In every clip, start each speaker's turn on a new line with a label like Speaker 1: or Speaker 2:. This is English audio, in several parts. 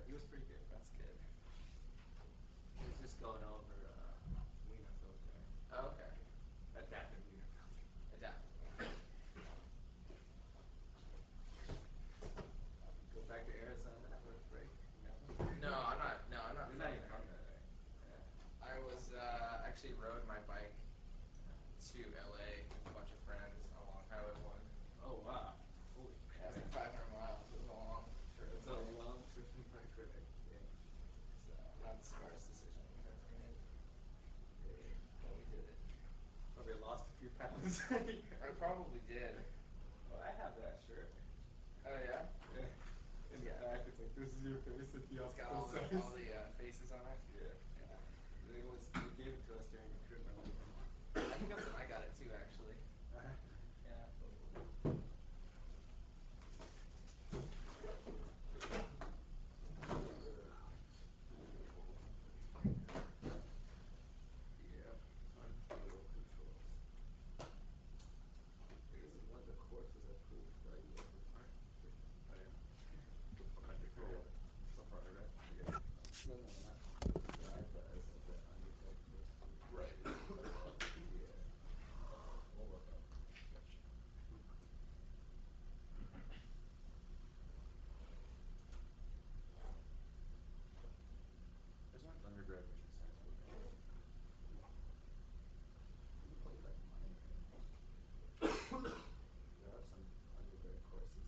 Speaker 1: He was pretty good.
Speaker 2: That's good.
Speaker 1: He was just going over Wiener filter.
Speaker 2: Oh, okay.
Speaker 1: Adaptive Wiener filter.
Speaker 2: Adaptive.
Speaker 1: Go back to Arizona for a break? No?
Speaker 2: No, I'm not. No, I'm not
Speaker 1: You're not
Speaker 2: from
Speaker 1: even
Speaker 2: there.
Speaker 1: from there, right? Yeah.
Speaker 2: I was actually rode my bike to LA with a bunch of friends along Highway 1.
Speaker 1: Oh, wow. Holy
Speaker 2: Yeah,
Speaker 1: crap.
Speaker 2: it's like 500 miles. It was a long trip.
Speaker 1: That's a long freaking bike ride. Yeah.
Speaker 2: So, not the smartest decision we've ever made,
Speaker 1: Yeah.
Speaker 2: but we did it.
Speaker 1: Probably lost a few pounds.
Speaker 2: I probably did.
Speaker 1: Well, I have that shirt.
Speaker 2: Oh yeah.
Speaker 1: Yeah. In the
Speaker 2: Yeah.
Speaker 1: back, it's like, this is your face at the
Speaker 2: It's got
Speaker 1: opposite size.
Speaker 2: all the faces on it.
Speaker 1: Yeah.
Speaker 2: Yeah.
Speaker 1: They gave it to us during the trip, remember?
Speaker 2: I think that's when I got it too, actually. Yeah.
Speaker 1: Yep. Unfavorable controls. Hey, this is one of the courses I've approved that you guys were part.
Speaker 3: Oh yeah. For what? So far, right?
Speaker 1: Yeah. No, not to drive, but as like the undergrad course.
Speaker 2: Right.
Speaker 1: Yeah.
Speaker 3: We'll work on it.
Speaker 2: Gotcha.
Speaker 3: There's not an undergrad mission science program.
Speaker 1: You can probably like minor. There are some undergrad courses.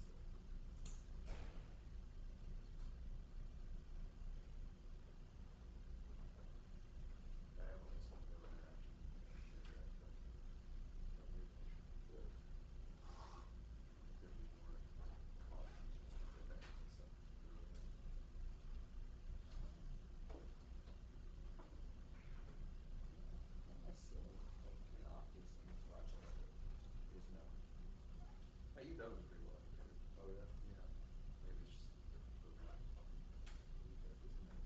Speaker 3: I have only some no interaction undergrad, but no movement.
Speaker 1: Really?
Speaker 3: Like there'd be more options for stuff like that and stuff earlier.
Speaker 1: Am I still like in office and projects?
Speaker 3: There's no.
Speaker 1: Hey, you've done them pretty well.
Speaker 3: Oh yeah?
Speaker 1: Yeah.
Speaker 3: Maybe it's just different program.
Speaker 1: That was nice.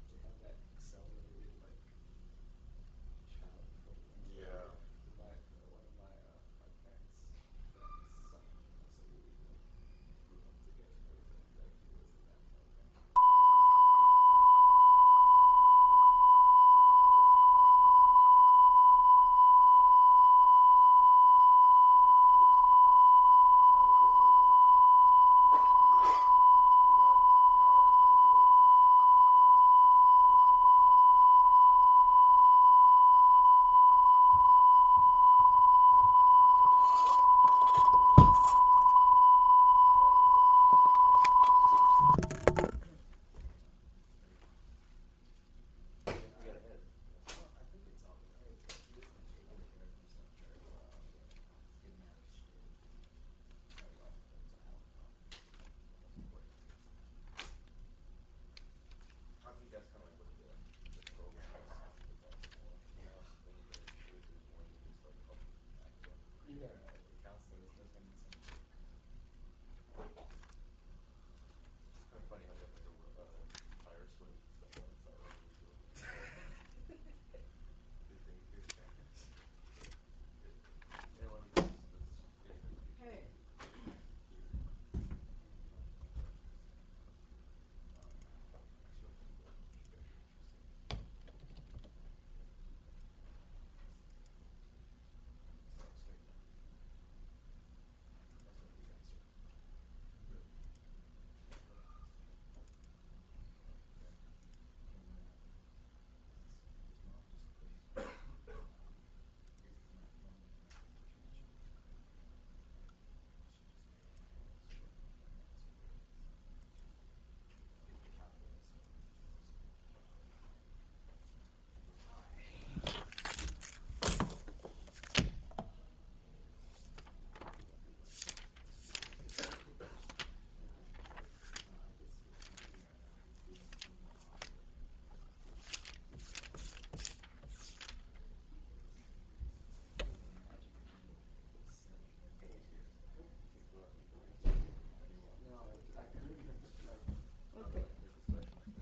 Speaker 1: They have that accelerated like child program.
Speaker 3: Yeah.
Speaker 1: My one of my parents' friends' son, so we like grew up together and everything. Like he was in that program.
Speaker 3: I was supposed to be like your dad, yeah, they were supposed to be talking about your dad. There was something wrong with it. Yeah, I guess that's
Speaker 1: Yeah,
Speaker 3: we got ahead.
Speaker 1: well, I think it's all right, but he doesn't take
Speaker 3: Oh,
Speaker 1: care of himself very well.
Speaker 3: yeah.
Speaker 1: He's getting out of shape. Probably all because of health problems.
Speaker 3: That's important. How do you guys kind of like look at the program as like more now when you get into it? There's more than just like helping act on.
Speaker 1: Yeah, the counseling is definitely something.
Speaker 3: It's kind of funny how you have like a tire swing stuff on the side of what you're doing.
Speaker 1: Good thing too.
Speaker 3: Yeah, well, I mean, that's getting education.
Speaker 4: Hey.
Speaker 3: Actually, I think you guys are interesting. Sounds great. Nice to meet you guys, sir.
Speaker 1: Good.
Speaker 3: Yeah. And his mom just couldn't give me my phone information. She just made me call us for finance queries.
Speaker 1: Get the calculus one.
Speaker 3: Yes.
Speaker 1: I could see it happening right now. He's being in the office. I can imagine him like setting goals here.
Speaker 3: You can go out and eat lunch if you want.
Speaker 1: No, I couldn't like.
Speaker 3: How
Speaker 4: Okay.
Speaker 3: about make a special thing?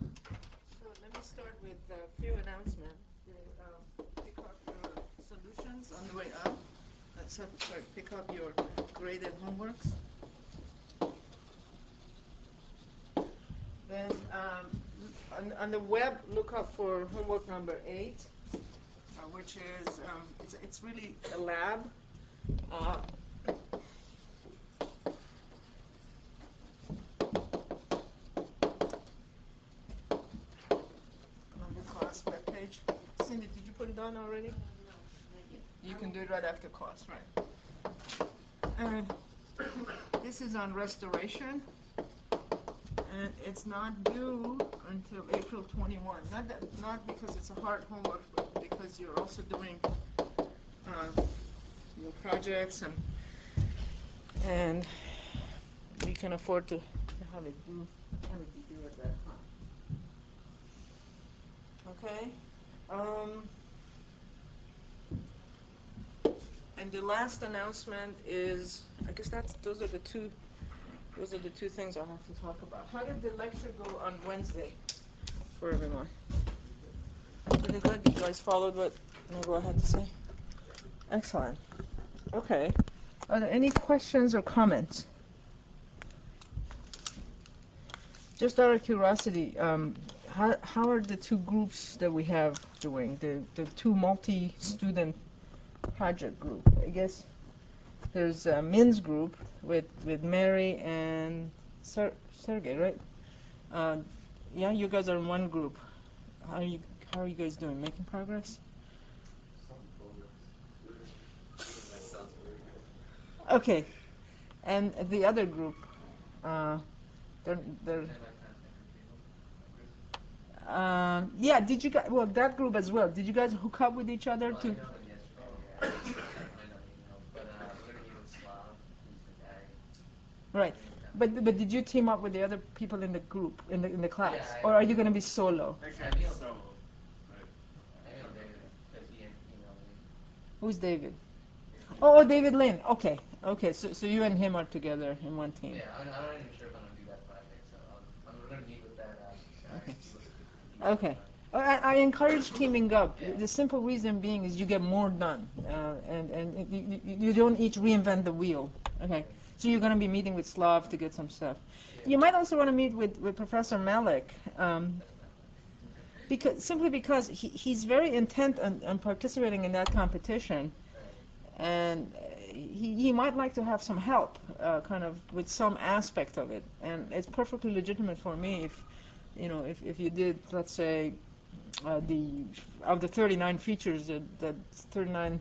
Speaker 4: So let me start with a few announcements. Pick up your solutions on the way up. Sorry, pick up your graded homeworks. Then on the web, look up for homework number 8, which is it's really a lab. On the class webpage. Cindy, did you put it on already? You can do it right after class, right? This is on restoration, and it's not due until April 21. Not because it's a hard homework, but because you're also doing your projects, and we can afford to have it due at that time. Okay. And the last announcement is, I guess those are the two things I'll have to talk about. How did the lecture go on Wednesday for everyone? Pretty good. You guys followed what Nicole had to say? Excellent. Okay. Are there any questions or comments? Just out of curiosity, how are the two groups that we have doing? The two multi-student project group. I guess there's a Min's group with Mary and Sergey, right? Yeah, you guys are in one group. How are you guys doing? Making progress?
Speaker 3: Some progress.
Speaker 1: That sounds very good.
Speaker 4: Okay. And the other group, they're yeah. Did you guys? Well, that group as well. Did you guys hook up with each other
Speaker 2: Well, I
Speaker 4: to?
Speaker 2: know them yesterday, yeah. I know email, but we're gonna meet with Slav, who's the guy.
Speaker 4: Right. But did you team up with the other people in the group in the class,
Speaker 2: Yeah,
Speaker 4: or are you going to be solo?
Speaker 2: Actually, I emailed David because he emailed me.
Speaker 4: Who's David? Oh, David Lynn. Okay. So you and him are together in one team.
Speaker 2: Yeah, I'm not even sure if I'm gonna do that project, so we're gonna meet with that guy.
Speaker 4: Okay.
Speaker 2: And see what
Speaker 4: Okay. I encourage teaming up.
Speaker 2: Yeah.
Speaker 4: The simple reason being is you get more done, and you don't each reinvent the wheel. Okay. So you're going to be meeting with Slav to get some stuff.
Speaker 2: Yeah.
Speaker 4: You might also want to meet with Professor Malik, because he's very intent on participating in that competition, and he might like to have some help, kind of with some aspect of it. And it's perfectly legitimate for me if you did, let's say, of the 39 features, that 39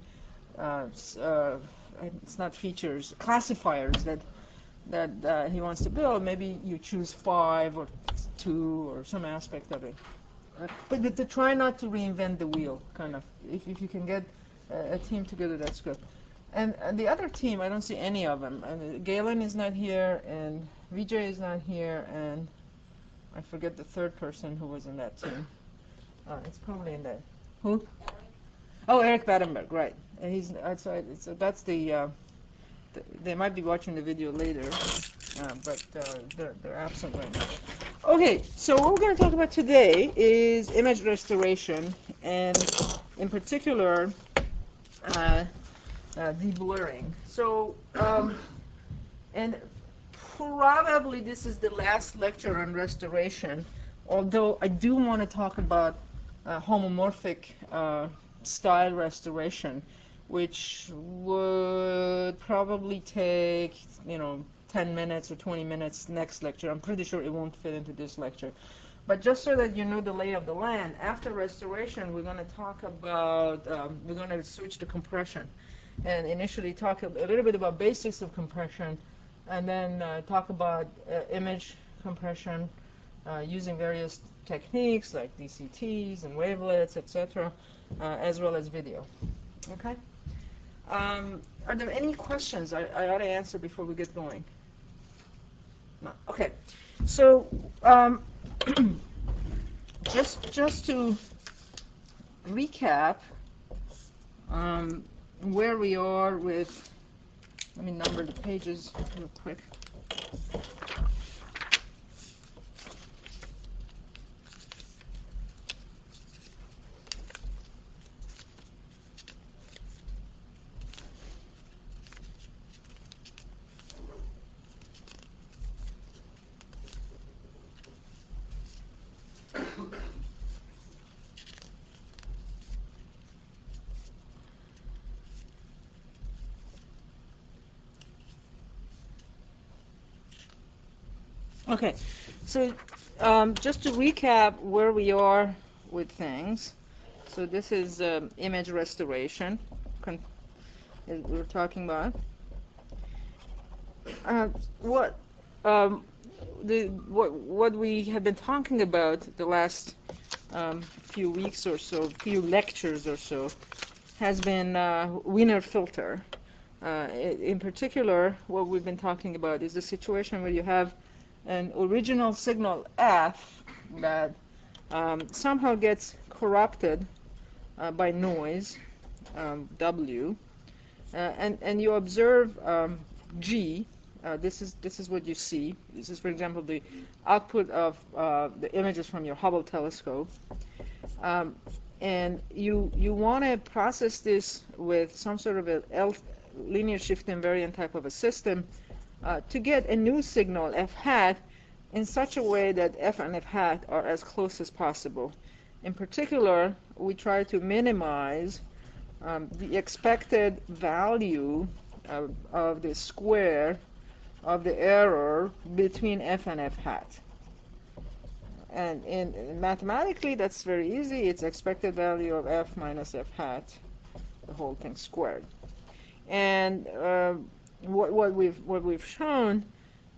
Speaker 4: it's not features, classifiers that he wants to build. Maybe you choose 5 or 2 or some aspect of it. But to try not to reinvent the wheel, kind of. If you can get a team together, that's good. And the other team, I don't see any of them. And Galen is not here, and Vijay is not here, and I forget the third person who was in that team. It's probably in there. Who? Oh, Eric Battenberg, right. He's outside. That's the. They might be watching the video later, but they're absent right now. Okay, so what we're going to talk about today is image restoration, and in particular, deblurring. So, and probably this is the last lecture on restoration, although I do want to talk about homomorphic style restoration, which would probably take 10 minutes or 20 minutes next lecture. I'm pretty sure it won't fit into this lecture. But just so that you know the lay of the land, after restoration, we're going to talk about, we're going to switch to compression. And initially talk a little bit about basics of compression, and then talk about image compression using various techniques like DCTs and wavelets, etc., as well as video. Okay? Are there any questions I ought to answer before we get going? No. Okay. So, just to recap where we are with, let me number the pages real quick. Okay, so just to recap where we are with things. So this is image restoration we're talking about. What what we have been talking about the last few weeks or so, few lectures or so, has been Wiener filter. In particular, what we've been talking about is the situation where you have an original signal F that somehow gets corrupted by noise, W, and you observe G. This is what you see. This is, for example, the output of the images from your Hubble telescope. Um, and you want to process this with some sort of a linear shift invariant type of a system to get a new signal f hat in such a way that f and f hat are as close as possible. In particular, we try to minimize the expected value of the square of the error between f and f hat. And mathematically, that's very easy. It's expected value of f minus f hat, the whole thing squared. And what we've shown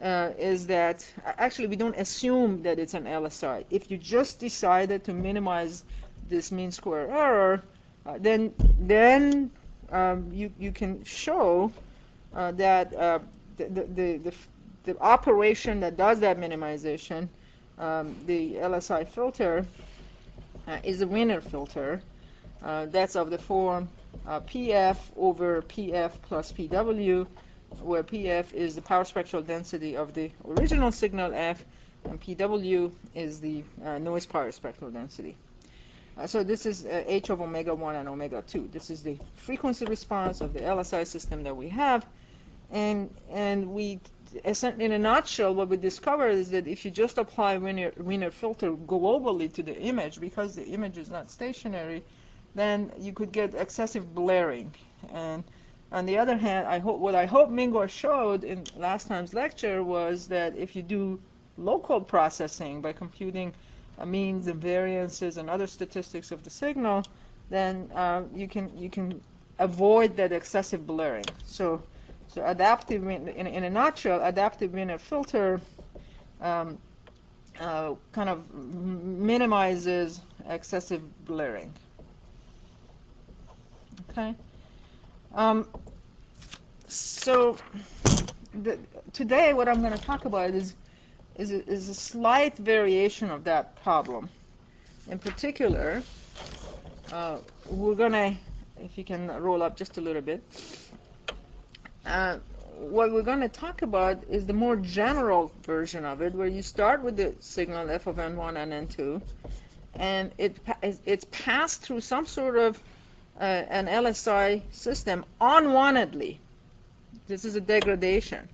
Speaker 4: is that actually we don't assume that it's an LSI. If you just decided to minimize this mean square error, then you can show that the operation that does that minimization, the LSI filter, is a Wiener filter. That's of the form PF over PF plus PW, where PF is the power spectral density of the original signal F, and PW is the noise power spectral density. So this is H of omega 1 and omega 2. This is the frequency response of the LSI system that we have. And we, in a nutshell, what we discovered is that if you just apply Wiener filter globally to the image, because the image is not stationary, then you could get excessive blaring. And on the other hand, what I hope Mingo showed in last time's lecture was that if you do local processing by computing means and variances and other statistics of the signal, then you can avoid that excessive blaring. So adaptive, in a nutshell, adaptive Wiener filter kind of minimizes excessive blaring. Okay. So today, what I'm going to talk about is a slight variation of that problem. In particular, we're going to, if you can roll up just a little bit, what we're going to talk about is the more general version of it, where you start with the signal f of n1 and n2, and it's passed through some sort of an LSI system unwantedly. This is a degradation.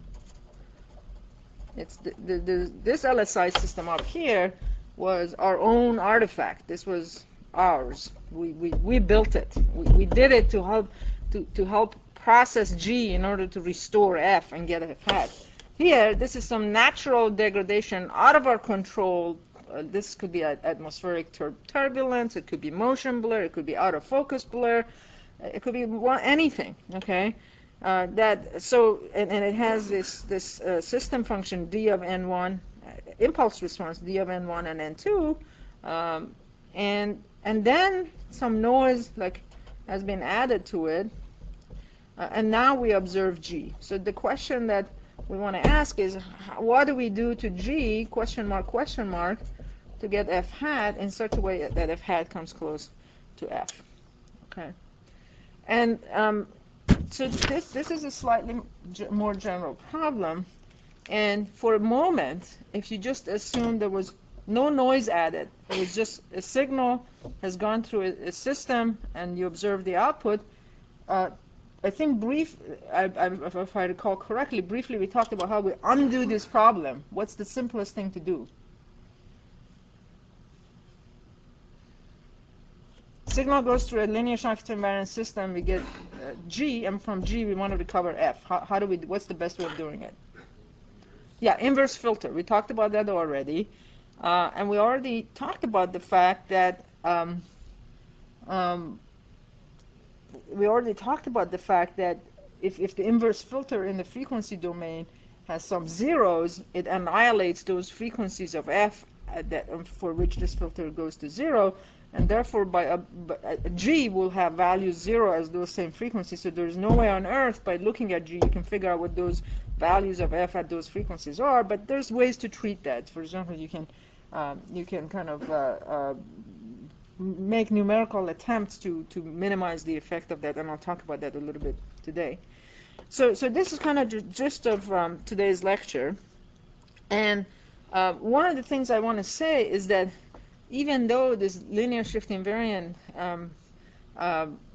Speaker 4: It's this LSI system up here was our own artifact. This was ours. We built it. We did it to help process G in order to restore F and get F hat. Here, this is some natural degradation out of our control. This could be atmospheric turbulence. It could be motion blur. It could be out of focus blur. It could be anything. Okay. And it has this system function d of n1, impulse response d of n1 and n2, and then some noise has been added to it, and now we observe G. So the question that we want to ask is, what do we do to G, question mark, to get F hat in such a way that F hat comes close to F? Okay. And so this is a slightly more general problem, and for a moment, if you just assume there was no noise added, it was just a signal has gone through a system, and you observe the output. I think if I recall correctly, briefly we talked about how we undo this problem. What's the simplest thing to do? Signal goes through a linear shift invariant system. We get G, and from G we want to recover F. How do we? What's the best way of doing it? Yeah, inverse filter. We talked about that already. And we already talked about the fact that um, if the inverse filter in the frequency domain has some zeros, it annihilates those frequencies of f for which this filter goes to zero, and therefore a G will have values 0 as those same frequencies. So there's no way on earth by looking at G you can figure out what those values of f at those frequencies are, but there's ways to treat that. For example, you can kind of make numerical attempts to minimize the effect of that, and I'll talk about that a little bit today. So this is kind of the gist of today's lecture. And one of the things I want to say is that even though this linear shift invariant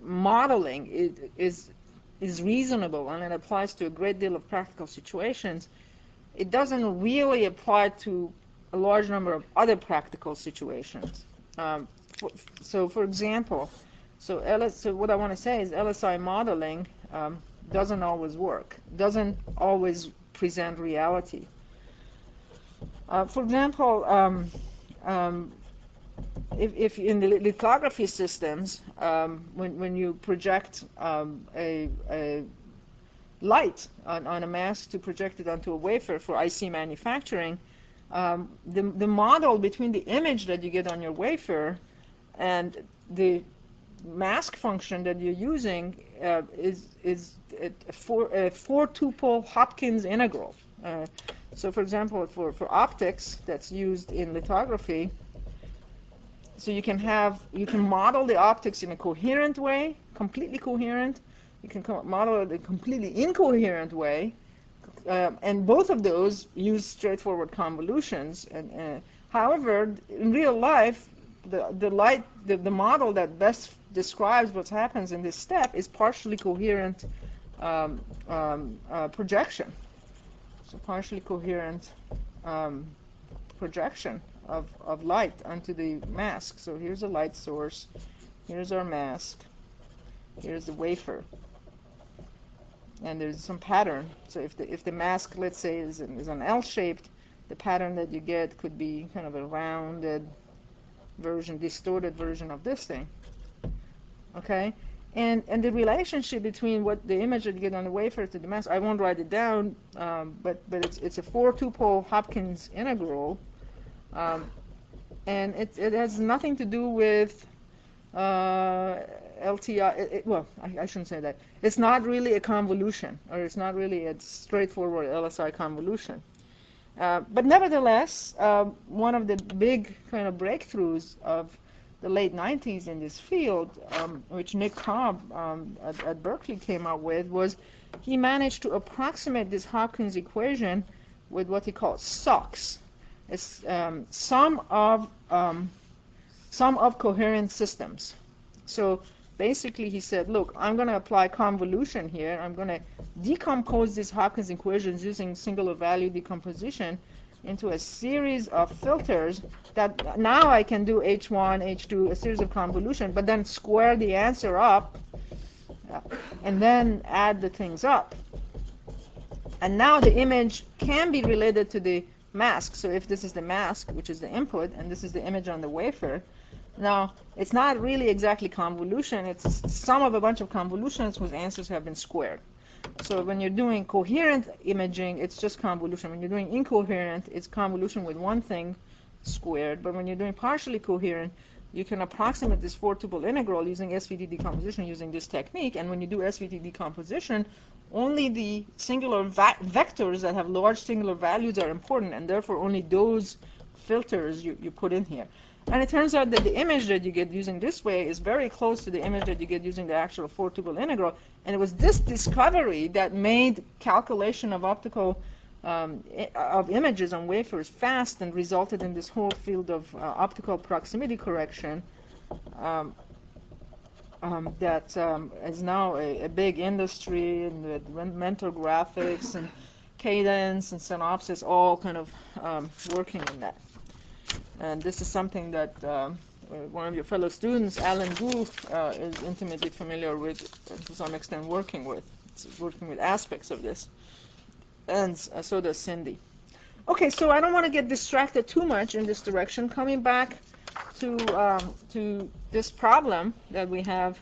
Speaker 4: modeling is reasonable and it applies to a great deal of practical situations, it doesn't really apply to a large number of other practical situations. For example, so what I want to say is LSI modeling doesn't always work, doesn't always present reality. For example, if in the lithography systems, when you project a light on a mask to project it onto a wafer for IC manufacturing, the model between the image that you get on your wafer and the mask function that you're using is a four tuple Hopkins integral. So for example, for optics that's used in lithography, so you can model the optics in a coherent way, completely coherent. You can model it in a completely incoherent way, and both of those use straightforward convolutions. And however, in real life, the model that best describes what happens in this step is partially coherent projection. So partially coherent projection of light onto the mask. So here's a light source, here's our mask, here's the wafer, and there's some pattern. So if the mask, let's say, is an L-shaped, the pattern that you get could be kind of a rounded version, distorted version of this thing. Okay, and the relationship between what the image that you get on the wafer to the mask, I won't write it down, but it's a four tuple Hopkins integral, and it has nothing to do with LTI. Well, I shouldn't say that. It's not really a convolution, or it's not really a straightforward LSI convolution. But nevertheless, one of the big kind of breakthroughs of the late 90s in this field, which Nick Cobb at Berkeley came up with, was he managed to approximate this Hopkins equation with what he calls SOX. It's sum of coherent systems. So basically he said, look, I'm going to apply convolution here. I'm going to decompose these Hopkins equations using singular value decomposition into a series of filters that now I can do H1, H2, a series of convolution, but then square the answer up and then add the things up. And now the image can be related to the mask. So if this is the mask, which is the input, and this is the image on the wafer, now it's not really exactly convolution. It's sum of a bunch of convolutions whose answers have been squared. So when you're doing coherent imaging, it's just convolution. When you're doing incoherent, it's convolution with one thing squared. But when you're doing partially coherent, you can approximate this four-tuple integral using SVT decomposition using this technique. And when you do SVT decomposition, only the singular vectors that have large singular values are important, and therefore only those filters you put in here. And it turns out that the image that you get using this way is very close to the image that you get using the actual four-tuple integral. And it was this discovery that made calculation of optical of images on wafers fast and resulted in this whole field of optical proximity correction that is now a big industry, and with mental graphics and cadence and synopsis all kind of working in that. And this is something that one of your fellow students, Alan Goof, is intimately familiar with, to some extent working with aspects of this. And so does Cindy. Okay, so I don't want to get distracted too much in this direction. Coming back to this problem that we have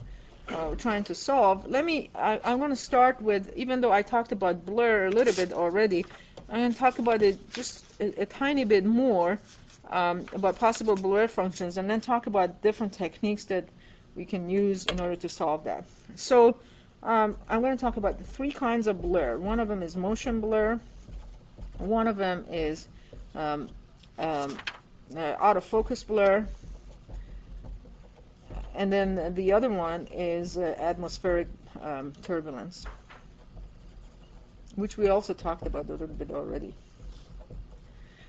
Speaker 4: trying to solve, I'm going to start with, even though I talked about blur a little bit already, I'm going to talk about it just a tiny bit more, about possible blur functions, and then talk about different techniques that we can use in order to solve that. So I'm going to talk about the three kinds of blur. One of them is motion blur. One of them is um, um, out of focus blur, and then the other one is atmospheric turbulence, which we also talked about a little bit already.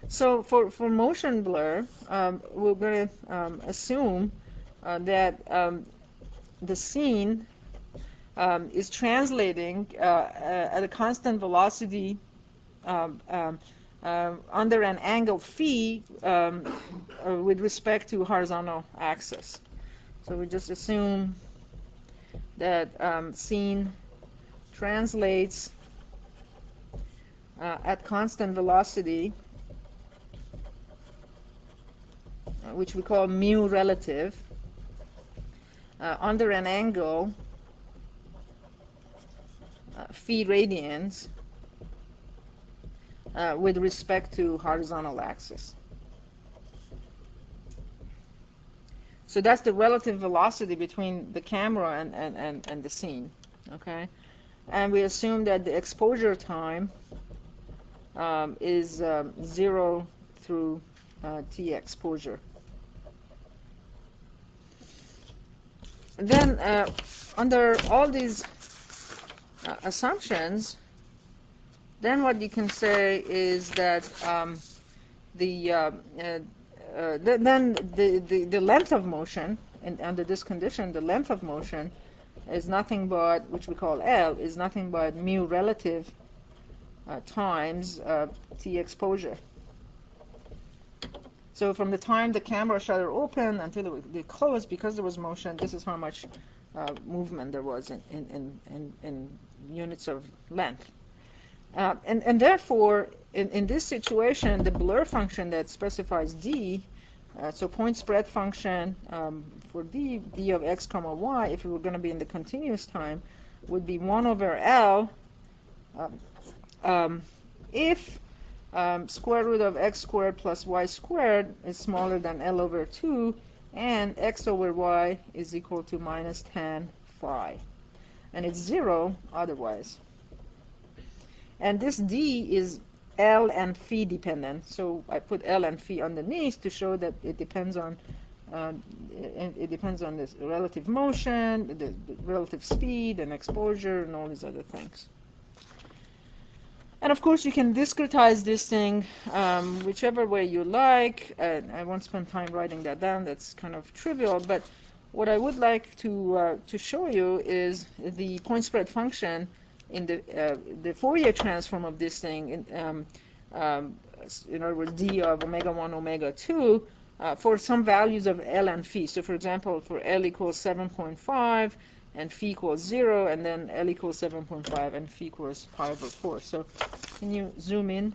Speaker 4: So for motion blur, we're going to assume that the scene is translating at a constant velocity um, um, under an angle phi with respect to horizontal axis. So we just assume that scene translates at constant velocity, which we call mu relative, under an angle phi radians with respect to horizontal axis. So that's the relative velocity between the camera and the scene, okay? And we assume that the exposure time is 0 through t exposure. Then under all these assumptions, then what you can say is that then the length of motion, and under this condition, the length of motion is nothing but, which we call L, is nothing but mu relative times t exposure. So from the time the camera shutter opened until it closed, because there was motion, this is how much movement there was in units of length. And therefore, in this situation, the blur function that specifies d, so point spread function for d of x comma y, if it were going to be in the continuous time, would be 1 over L if square root of x squared plus y squared is smaller than L over 2, and x over y is equal to minus tan phi. And it's 0 otherwise. And this d is L and phi dependent, so I put L and phi underneath to show that it depends on this relative motion, the relative speed and exposure and all these other things. And of course you can discretize this thing whichever way you like. I won't spend time writing that down, that's kind of trivial, but what I would like to show you is the point spread function in the Fourier transform of this thing, in other words, d of omega 1, omega 2, for some values of L and phi. So for example, for L equals 7.5 and phi equals 0, and then L equals 7.5 and phi equals pi over 4. So can you zoom in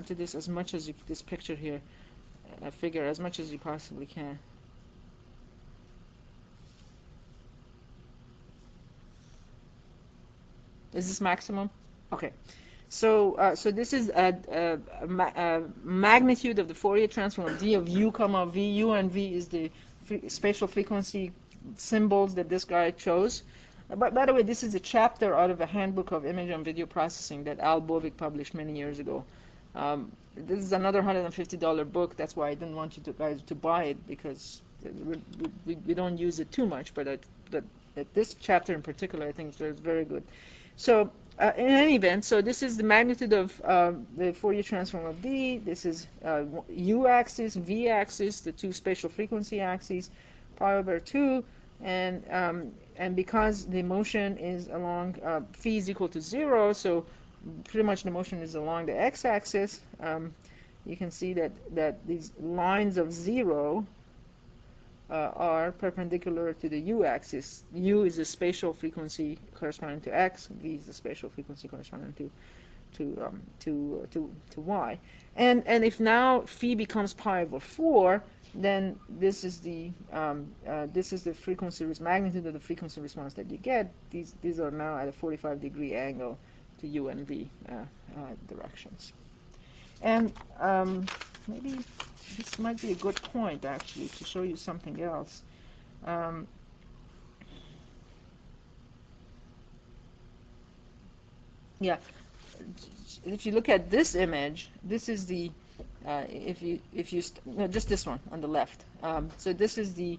Speaker 4: to this as much as you, this picture here, figure as much as you possibly can. Is this maximum? Okay. So this is a magnitude of the Fourier transform of d of u comma v. U and v is the spatial frequency symbols that this guy chose. But by the way, this is a chapter out of a handbook of image and video processing that Al Bovik published many years ago. This is another $150 book. That's why I didn't want you guys to buy it, because we don't use it too much. But this chapter in particular, I think, is very good. So in any event, so this is the magnitude of the Fourier transform of d. This is u-axis, v-axis, the two spatial frequency axes, pi over 2, and because the motion is along phi is equal to 0, so pretty much the motion is along the x-axis. You can see that these lines of 0 are perpendicular to the u-axis. U is the spatial frequency corresponding to x, v is the spatial frequency corresponding to y. And if now phi becomes pi over 4, then this is the frequency magnitude of the frequency response that you get. These are now at a 45-degree angle to u and v directions. And maybe this might be a good point actually to show you something else. Yeah, if you look at this image, this is the no, just this one on the left. So this is the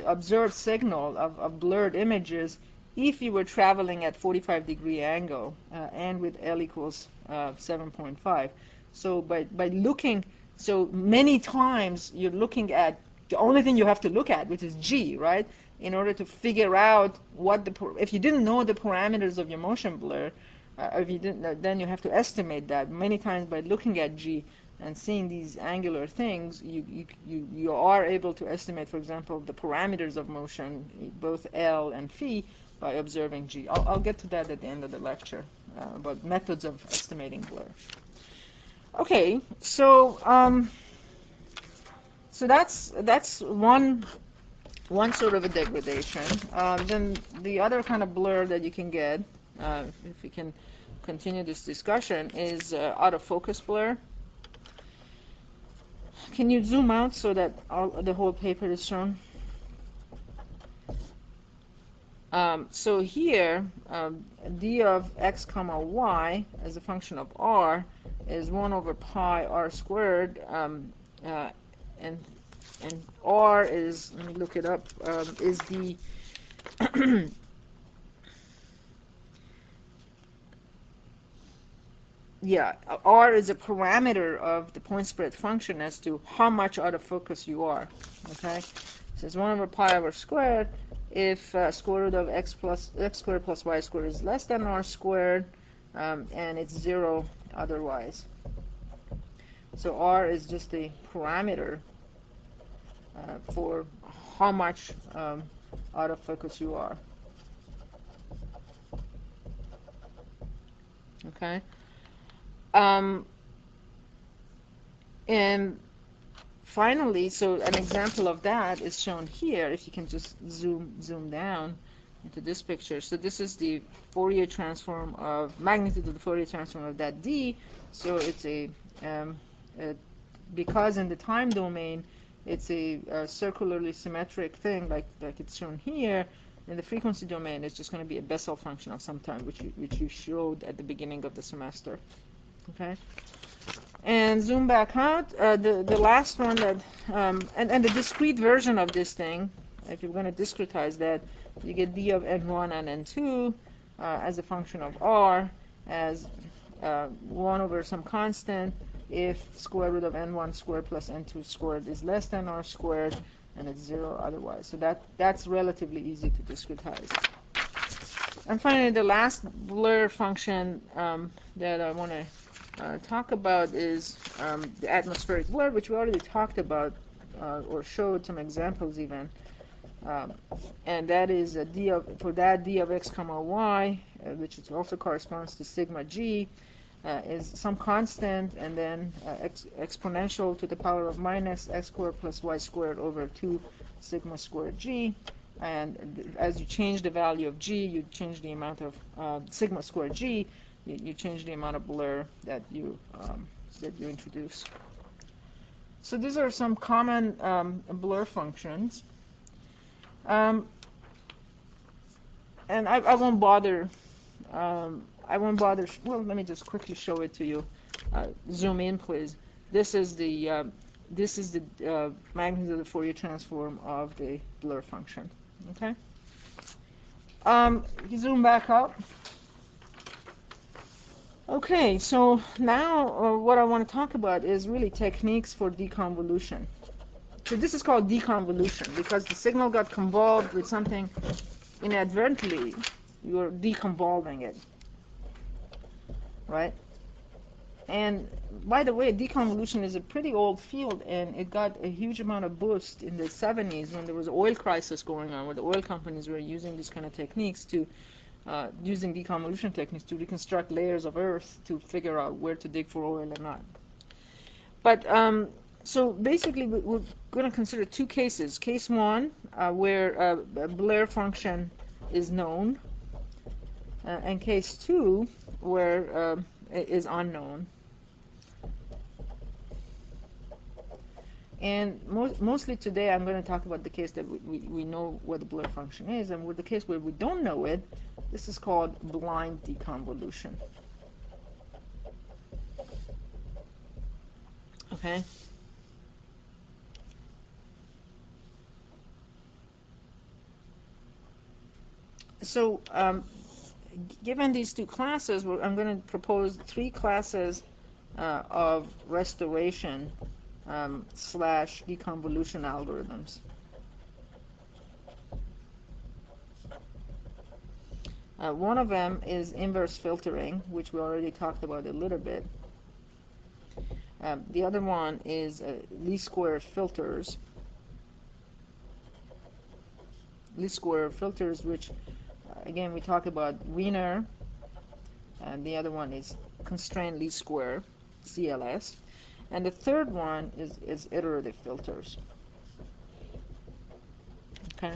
Speaker 4: observed signal of blurred images if you were traveling at 45-degree angle and with L equals 7.5. So by looking, so many times you're looking at the only thing you have to look at, which is G, right? In order to figure out what if you didn't know the parameters of your motion blur, if you didn't, then you have to estimate that. Many times by looking at G and seeing these angular things, you are able to estimate, for example, the parameters of motion, both L and phi, by observing G. I'll get to that at the end of the lecture about methods of estimating blur. Okay, so so that's one sort of a degradation. Then the other kind of blur that you can get, if we can continue this discussion, is out of focus blur. Can you zoom out so that the whole paper is shown? So here, d of x comma y as a function of r is 1 over pi r squared, and r is, let me look it up, is the yeah, r is a parameter of the point spread function as to how much out of focus you are. Okay, so it's 1 over pi r squared if square root of x squared plus y squared is less than r squared, and it's 0 otherwise. So r is just a parameter for how much out of focus you are. Okay. And finally, so an example of that is shown here. If you can just zoom down into this picture. So this is the Fourier transform of magnitude of the Fourier transform of that d. So it's because in the time domain it's a circularly symmetric thing like it's shown here. In the frequency domain, it's just going to be a Bessel function of some time, which you showed at the beginning of the semester. Okay. And zoom back out. The last one that and the discrete version of this thing, if you're going to discretize that, you get d of n1 and n2 as a function of r as 1 over some constant if square root of n1 squared plus n2 squared is less than r squared, and it's 0 otherwise. So that's relatively easy to discretize. And finally, the last blur function that I want to talk about is the atmospheric blur, which we already talked about or showed some examples even. And that is a d of, for that d of x comma y, which also corresponds to sigma g, is some constant, and then exponential to the power of minus x squared plus y squared over 2 sigma squared g. And as you change the value of g, you change the amount of sigma squared g, you change the amount of blur that you introduce. So these are some common blur functions. And I won't bother. Well, let me just quickly show it to you. Zoom in, please. This is the magnitude of the Fourier transform of the blur function. Okay. You zoom back up. Okay, so now what I want to talk about is really techniques for deconvolution. So this is called deconvolution because the signal got convolved with something inadvertently. You're deconvolving it, right? And by the way, deconvolution is a pretty old field, and it got a huge amount of boost in the 70s when there was an oil crisis going on, where the oil companies were using these kind of techniques to using deconvolution techniques to reconstruct layers of Earth to figure out where to dig for oil or not. But so basically, we're going to consider two cases. Case one, where a Blair function is known, and case two, where it is unknown. And mostly today, I'm going to talk about the case that we know what the Blair function is, and with the case where we don't know it, this is called blind deconvolution. Okay? So, given these two classes, I'm going to propose three classes of restoration slash deconvolution algorithms. One of them is inverse filtering, which we already talked about a little bit. The other one is least square filters. Least square filters, which again we talk about Wiener, and the other one is constrained least square, CLS. And the third one is iterative filters. Okay,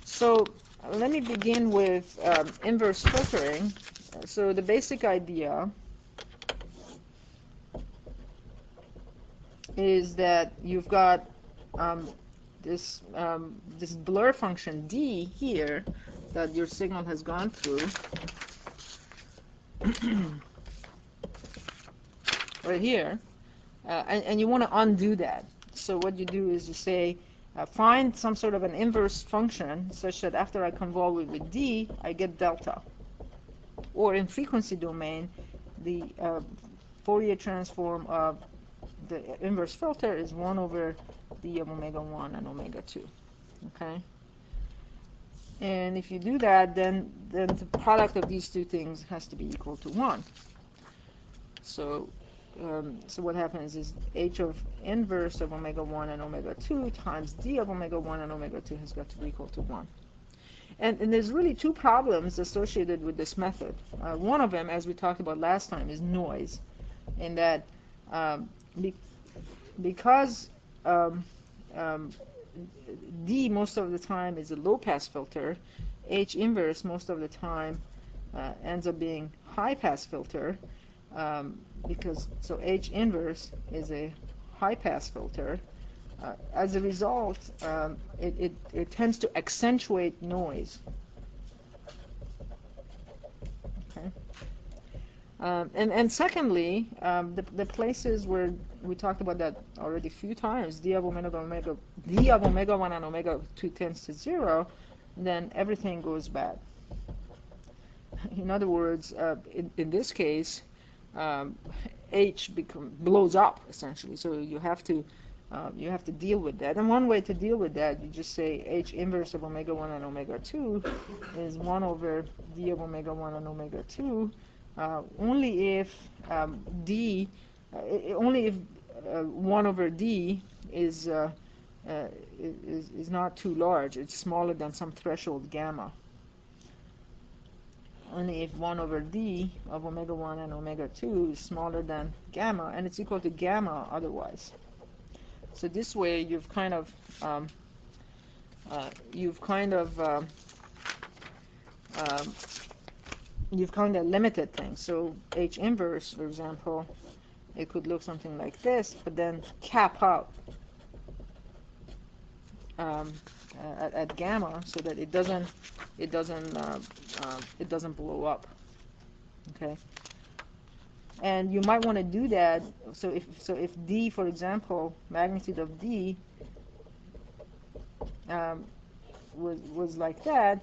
Speaker 4: so let me begin with inverse filtering. So the basic idea is that you've got this blur function D here that your signal has gone through right here, and you want to undo that. So what you do is you say find some sort of an inverse function such that after I convolve it with D, I get delta. Or in frequency domain, the Fourier transform of the inverse filter is 1 over d of omega 1 and omega 2. Okay? And if you do that, then the product of these two things has to be equal to 1. So what happens is h of inverse of omega 1 and omega 2 times d of omega 1 and omega 2 has got to be equal to 1. And there's really two problems associated with this method. One of them, as we talked about last time, is noise. In that because D most of the time is a low-pass filter, H inverse most of the time ends up being high-pass filter, so H inverse is a high-pass filter. As a result, it tends to accentuate noise. Okay. And secondly, the places where we talked about that already a few times, d of omega 1 and omega 2 tends to 0, then everything goes bad. In other words, in this case, H blows up essentially. So you have to deal with that. And one way to deal with that, you just say H inverse of omega 1 and omega 2 is 1 over d of omega 1 and omega 2. Only if only if 1 over d is not too large. It's smaller than some threshold gamma. Only if 1 over d of omega 1 and omega 2 is smaller than gamma, and it's equal to gamma otherwise. So this way you've kind of limited things. So H inverse, for example, it could look something like this, but then cap out at gamma so that it doesn't blow up. Okay. And you might want to do that. So if D, for example, magnitude of D was like that,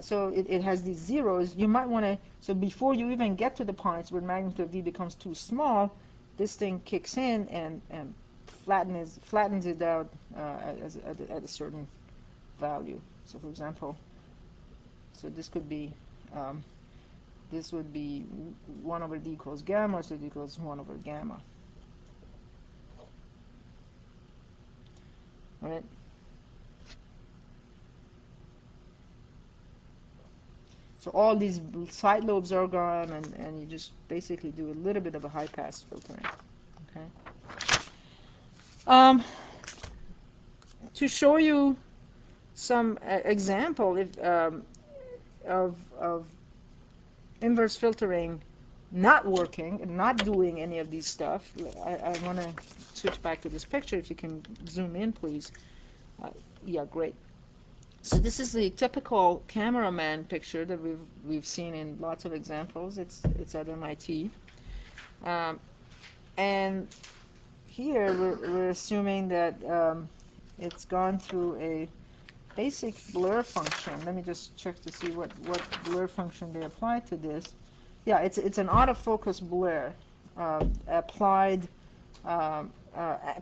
Speaker 4: so it has these zeros, you might want to, so before you even get to the points where magnitude of D becomes too small, this thing kicks in and flattens it out at a certain value. So for example, so this could be, this would be 1 over d equals gamma, so it equals 1 over gamma. Right? So all these side lobes are gone, and you just basically do a little bit of a high pass filtering. Okay. To show you some example of inverse filtering not working and not doing any of these stuff, I want to switch back to this picture. If you can zoom in, please. Yeah, great. So this is the typical cameraman picture that we've seen in lots of examples. It's at MIT, and here we're assuming that it's gone through a basic blur function. Let me just check to see what blur function they apply to this. Yeah, it's an autofocus blur applied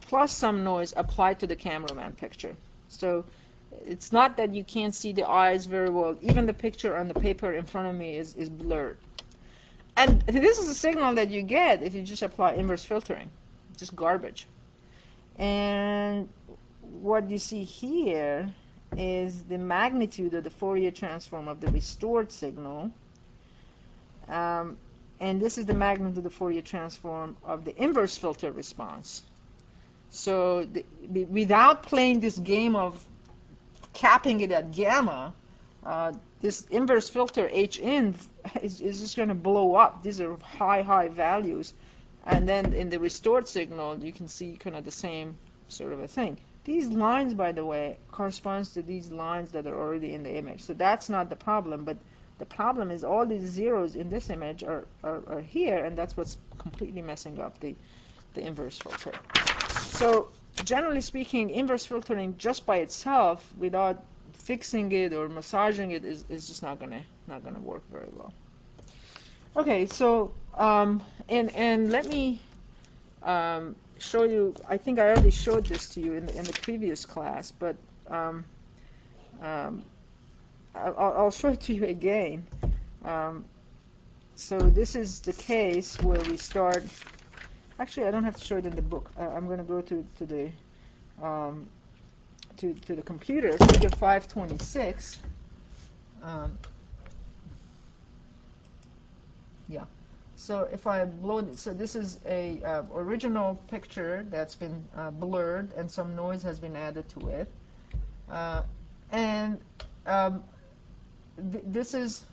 Speaker 4: plus some noise applied to the cameraman picture. So it's not that you can't see the eyes very well. Even the picture on the paper in front of me is blurred. And this is a signal that you get if you just apply inverse filtering. Just garbage. And what you see here is the magnitude of the Fourier transform of the restored signal. And this is the magnitude of the Fourier transform of the inverse filter response. So without playing this game of capping it at gamma, this inverse filter H in is just going to blow up. These are high values. And then in the restored signal, you can see kind of the same sort of a thing. These lines, by the way, corresponds to these lines that are already in the image. So that's not the problem, but the problem is all these zeros in this image are here, and that's what's completely messing up the inverse filter. So generally speaking, inverse filtering just by itself, without fixing it or massaging it, is just not gonna work very well. Okay, so and let me show you. I think I already showed this to you in the previous class, but I'll show it to you again. So this is the case where we start. Actually, I don't have to show it in the book. I'm going to go to the computer. Figure 526. Yeah. So if I load, so this is a original picture that's been blurred, and some noise has been added to it, and this is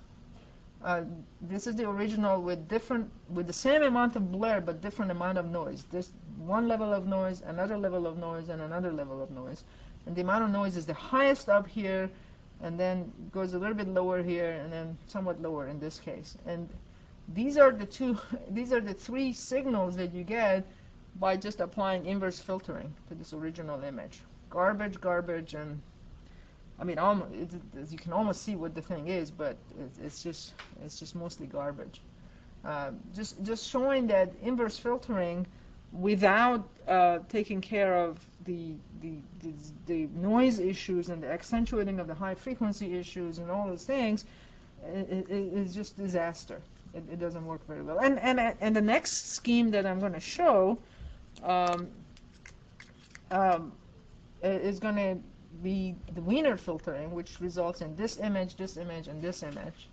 Speaker 4: the original with the same amount of blur but different amount of noise. This one level of noise, another level of noise, and another level of noise. And the amount of noise is the highest up here, and then goes a little bit lower here, and then somewhat lower in this case. And these are the three signals that you get by just applying inverse filtering to this original image. Garbage, and I mean, you can almost see what the thing is, but it's just mostly garbage. Just showing that inverse filtering, without taking care of the noise issues and the accentuating of the high frequency issues and all those things, is just disaster. It doesn't work very well. And the next scheme that I'm going to show is going to be the Wiener filtering, which results in this image, and this image.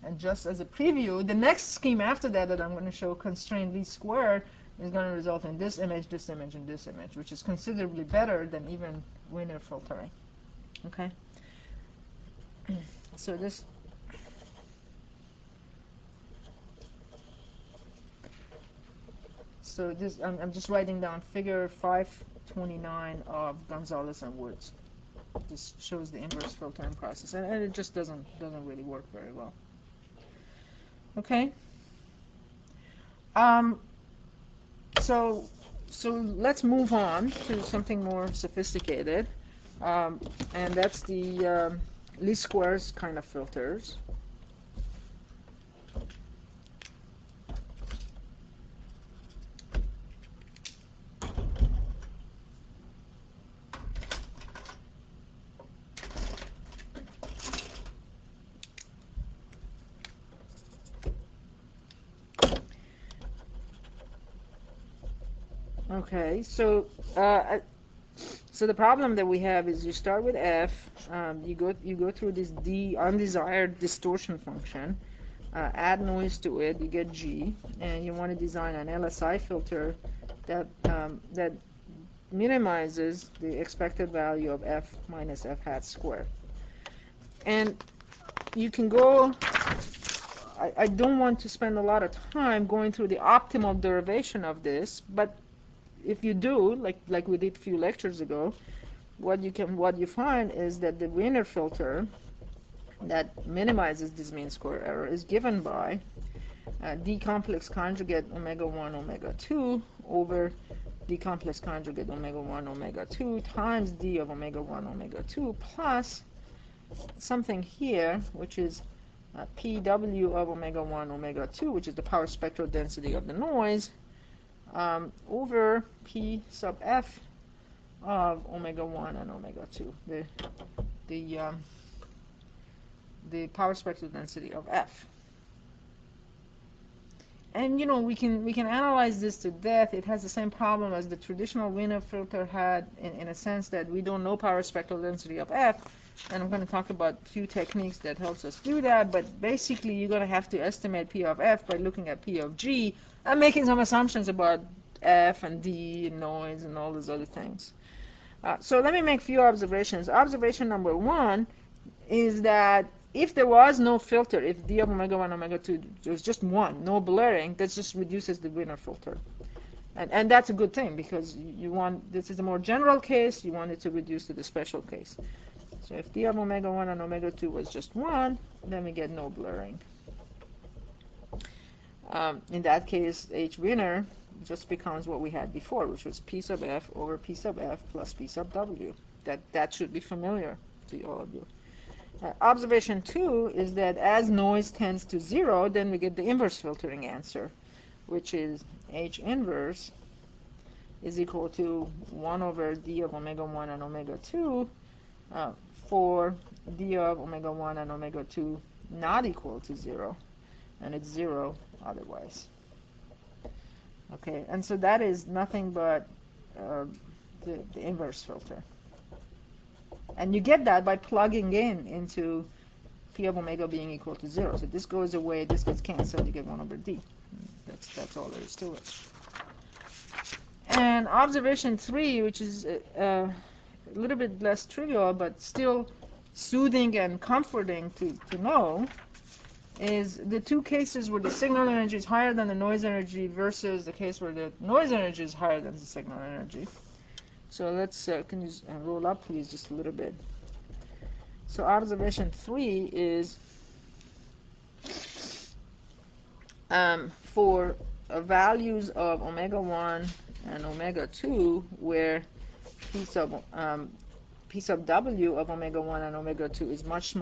Speaker 4: And just as a preview, the next scheme after that I'm going to show, constrained least square, is going to result in this image, and this image, which is considerably better than even Wiener filtering. Okay? So this... So this, I'm just writing down figure 529 of Gonzalez and Woods. This shows the inverse filtering process, and it just doesn't really work very well. Okay. So let's move on to something more sophisticated, and that's the least squares kind of filters. Okay, so So the problem that we have is you start with F, you go through this D undesired distortion function, add noise to it, you get G, and you want to design an LSI filter that minimizes the expected value of F minus F hat squared. And you can go, I don't want to spend a lot of time going through the optimal derivation of this, but if you do, like we did a few lectures ago, what you find is that the Wiener filter that minimizes this mean square error is given by d complex conjugate omega 1 omega 2 over d complex conjugate omega 1 omega 2 times d of omega 1 omega 2 plus something here, which is pw of omega 1 omega 2, which is the power spectral density of the noise, over p sub f of omega 1 and omega 2, the power spectral density of f. And you know, we can analyze this to death. It has the same problem as the traditional Wiener filter had, in a sense that we don't know power spectral density of f, and I'm going to talk about a few techniques that helps us do that. But basically, you're going to have to estimate p of f by looking at p of g and making some assumptions about f and d and noise and all those other things. So let me make a few observations. Observation number one is that if there was no filter, if d of omega 1 omega 2 was just one, no blurring, that just reduces the Wiener filter. And that's a good thing, because you want, this is a more general case, you want it to reduce to the special case. So if d of omega 1 and omega 2 was just 1, then we get no blurring. In that case, H Wiener just becomes what we had before, which was P sub f over P sub f plus P sub w. That should be familiar to all of you. Observation 2 is that as noise tends to 0, then we get the inverse filtering answer, which is H inverse is equal to 1 over d of omega 1 and omega 2 for d of omega 1 and omega 2 not equal to 0, and it's 0 otherwise. Okay, and so that is nothing but the inverse filter. And you get that by plugging into p of omega being equal to 0. So this goes away, this gets canceled, you get 1 over d. That's all there is to it. And observation 3, which is a little bit less trivial, but still soothing and comforting to know, is the two cases where the signal energy is higher than the noise energy versus the case where the noise energy is higher than the signal energy. So let's, can you roll up please just a little bit. So observation 3 is for values of omega 1 and omega 2 where p sub w of omega 1 and omega 2 is much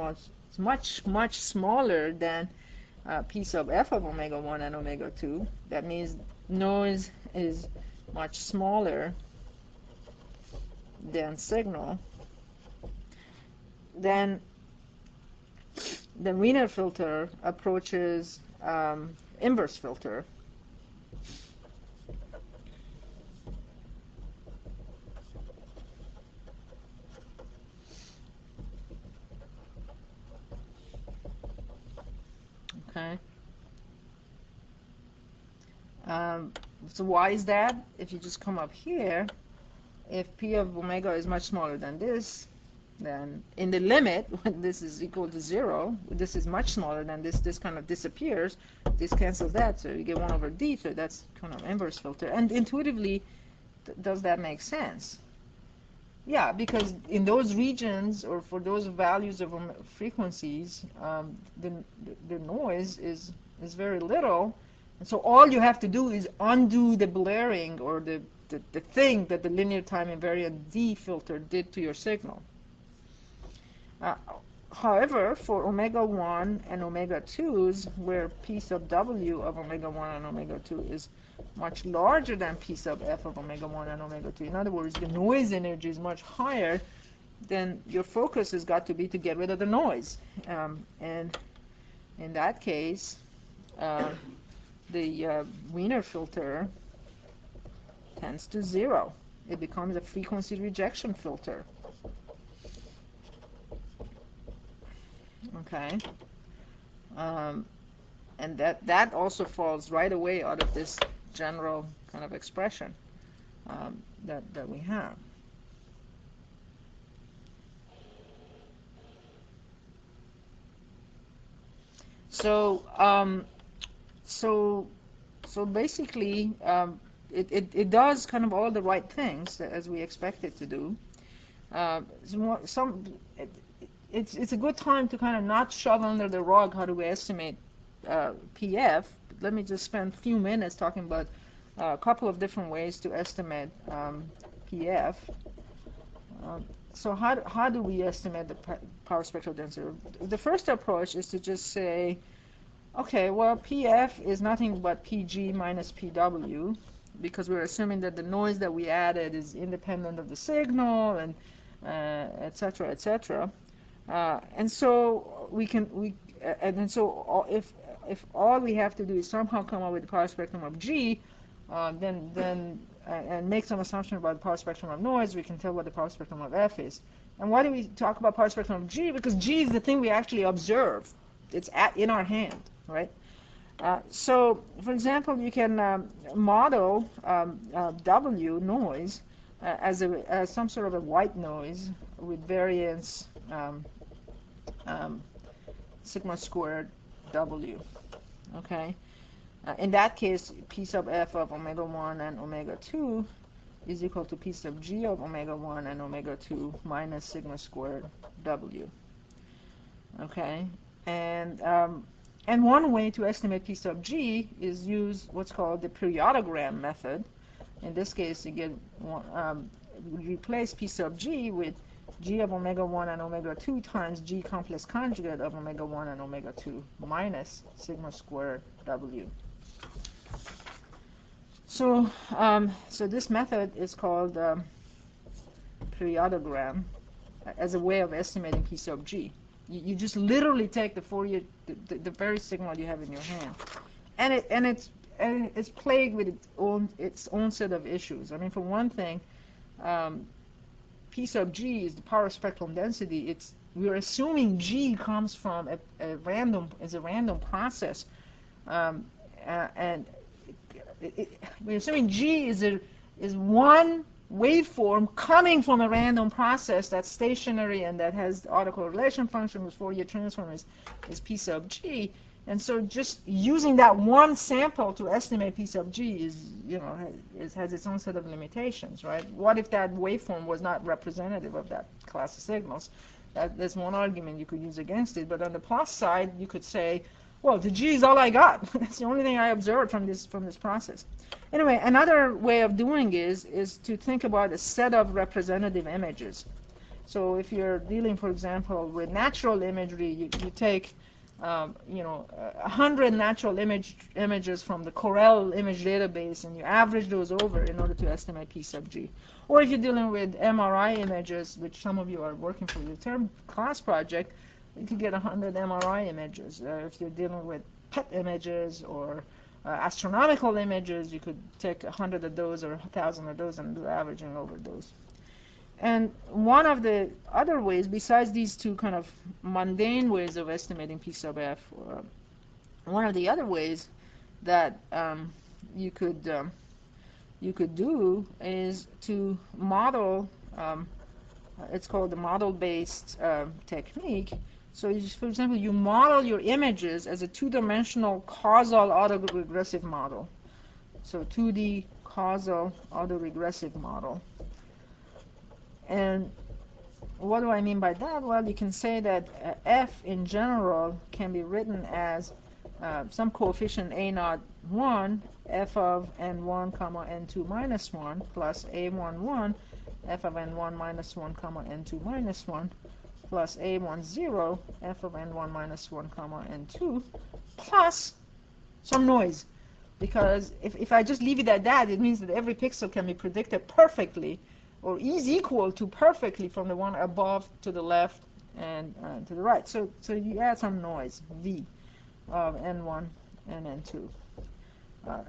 Speaker 4: smaller than p sub f of omega 1 and omega 2. That means noise is much smaller than signal. Then the Wiener filter approaches inverse filter. Okay. So why is that? If you just come up here, if p of omega is much smaller than this, then in the limit, when this is equal to 0, this is much smaller than this kind of disappears. This cancels that, so you get 1 over d, so that's kind of inverse filter. And intuitively, does that make sense? Yeah, because in those regions, or for those values of frequencies, the noise is very little. And so all you have to do is undo the blaring or the thing that the linear time invariant D filter did to your signal. However, for omega 1 and omega 2s, where P sub W of omega 1 and omega 2 is much larger than P sub F of omega 1 and omega 2, in other words, the noise energy is much higher, then your focus has got to be to get rid of the noise. And in that case, the Wiener filter tends to 0. it becomes a frequency rejection filter. Okay, and that also falls right away out of this general kind of expression that we have. So so basically, it does kind of all the right things as we expect it to do. It's a good time to kind of not shove under the rug how do we estimate PF. Let me just spend a few minutes talking about a couple of different ways to estimate PF. So how do we estimate the power spectral density? The first approach is to just say, okay, well, PF is nothing but PG minus PW, because we're assuming that the noise that we added is independent of the signal, and et cetera, et cetera. And so if all we have to do is somehow come up with the power spectrum of G, and make some assumption about the power spectrum of noise, we can tell what the power spectrum of F is. And why do we talk about power spectrum of G? Because G is the thing we actually observe. It's in our hand, right? So, for example, you can model W noise as some sort of a white noise with variance sigma squared W. Okay. In that case, P sub F of omega 1 and omega 2 is equal to P sub G of omega 1 and omega 2 minus sigma squared W. Okay, and one way to estimate P sub G is use what's called the periodogram method. In this case, you get replace P sub G with G of omega 1 and omega 2 times G complex conjugate of omega 1 and omega 2 minus sigma squared W. So, so this method is called periodogram as a way of estimating P sub G. You just literally take the Fourier, the very signal you have in your hand, and it's plagued with its own set of issues. I mean, for one thing, P sub G is the power spectrum density. We're assuming G comes from a random process, and we're assuming G is one waveform coming from a random process that's stationary and that has the autocorrelation function with Fourier transform is P sub G. And so just using that one sample to estimate P sub G has its own set of limitations, right? What if that waveform was not representative of that class of signals? There's one argument you could use against it. But on the plus side, you could say, well, the G is all I got. That's the only thing I observed from this process. Anyway, another way of doing is to think about a set of representative images. So if you're dealing, for example, with natural imagery, you take 100 natural images from the Corel image database, and you average those over in order to estimate P sub G. Or if you're dealing with MRI images, which some of you are working for your term class project, you could get 100 MRI images. If you're dealing with PET images or astronomical images, you could take 100 of those or 1,000 of those and do averaging over those. And one of the other ways, besides these two kind of mundane ways of estimating P sub F, one of the other ways that you could do is to model. It's called the model-based technique. So, for example, you model your images as a two-dimensional causal autoregressive model. So, 2D causal autoregressive model. And what do I mean by that? Well, you can say that F in general can be written as some coefficient A01, F of N1, comma N2 minus 1, plus A11, F of N1 minus 1, comma N2 minus 1, plus A10, F of N1 minus 1, comma N2, plus some noise. Because if I just leave it at that, it means that every pixel can be predicted perfectly, or is equal to perfectly from the one above to the left and to the right. So you add some noise, V of N1 and N2.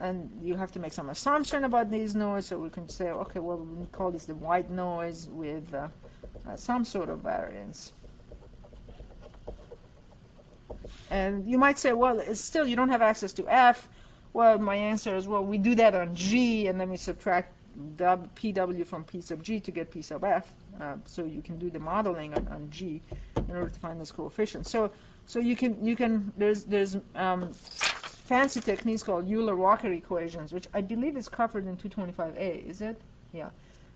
Speaker 4: And you have to make some assumption about these noise, so we can say, okay, well, we call this the white noise with some sort of variance. And you might say, well, it's still, you don't have access to F. Well, my answer is, well, we do that on G, and then we subtract PW from P sub G to get P sub F. So you can do the modeling on G in order to find this coefficient. So you can there's fancy techniques called Euler-Walker equations, which I believe is covered in 225A. Is it? Yeah.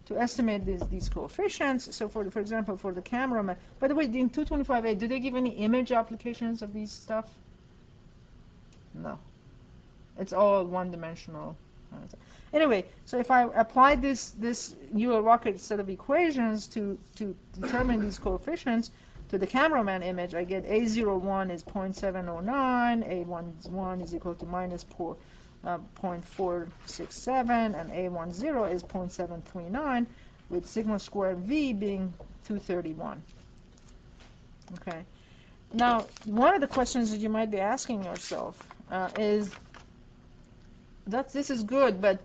Speaker 4: To estimate these coefficients. So for example, for the cameraman. By the way, in 225A, do they give any image applications of these stuff? No. It's all one-dimensional. Anyway, so if I apply this Euler-Walker set of equations to determine these coefficients to the cameraman image, I get A01 is 0.709, A11 is equal to minus 0.467, and A10 is 0.739, with sigma squared V being 231. Okay. Now, one of the questions that you might be asking yourself is, this is good, but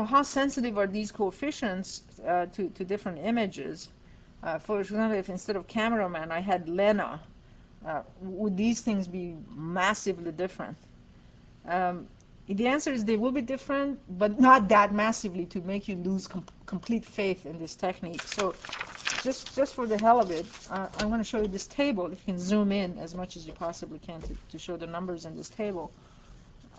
Speaker 4: how sensitive are these coefficients to different images? For example, if instead of cameraman I had Lena, would these things be massively different? The answer is they will be different, but not that massively to make you lose complete faith in this technique. So just for the hell of it, I'm going to show you this table. If you can zoom in as much as you possibly can to show the numbers in this table.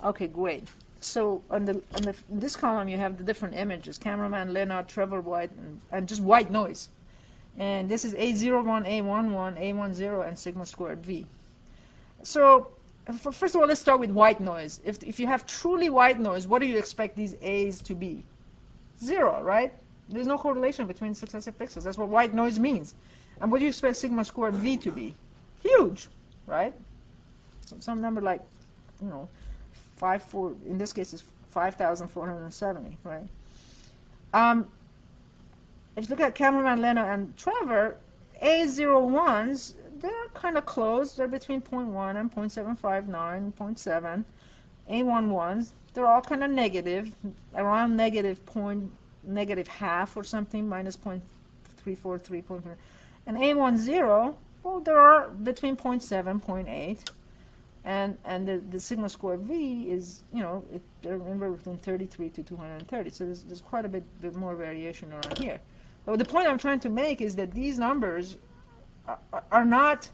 Speaker 4: Okay, great. So in this column you have the different images: cameraman, Lena, Trevor White, and just white noise. And this is A01, A11, A10, and sigma squared V. So first of all, let's start with white noise. If you have truly white noise, what do you expect these A's to be? 0, right? There's no correlation between successive pixels. That's what white noise means. And what do you expect sigma squared V to be? Huge, right? So some number like, 4, in this case is 5,470, right? If you look at cameraman Lena and Trevor, A01s, they're kind of close. They're between 0.1 and 0.759, 0.7. A11s, they're all kind of negative, around negative half or something, minus 0.343, 0.4. And A10, well, they're between 0.7, 0.8. And the sigma squared V is, they're anywhere between 33 to 230. So there's quite a bit more variation around here. But the point I'm trying to make is that these numbers are not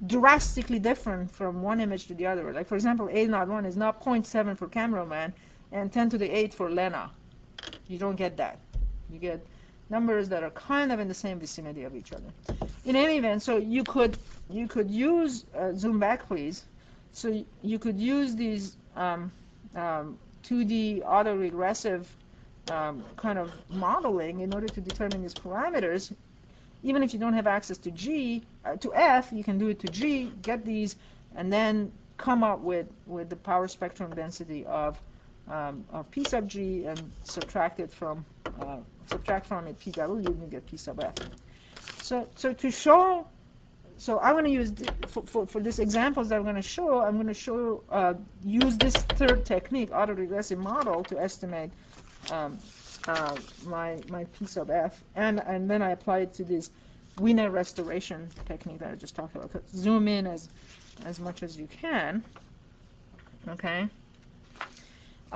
Speaker 4: drastically different from one image to the other. Like, for example, A01 is not 0.7 for cameraman and 10 to the 8 for Lena. You don't get that. You get numbers that are kind of in the same vicinity of each other. In any event, so you could use, zoom back please, so you could use these 2D autoregressive kind of modeling in order to determine these parameters. Even if you don't have access to to F, you can do it to G, get these, and then come up with the power spectrum density of P sub G and subtract from it PW, and you get P sub F. So to show, so I'm going to use for this examples that I'm going to show. I'm going to show use this third technique, autoregressive model, to estimate my P sub F, and then I apply it to this Wiener restoration technique that I just talked about. Zoom in as much as you can. Okay.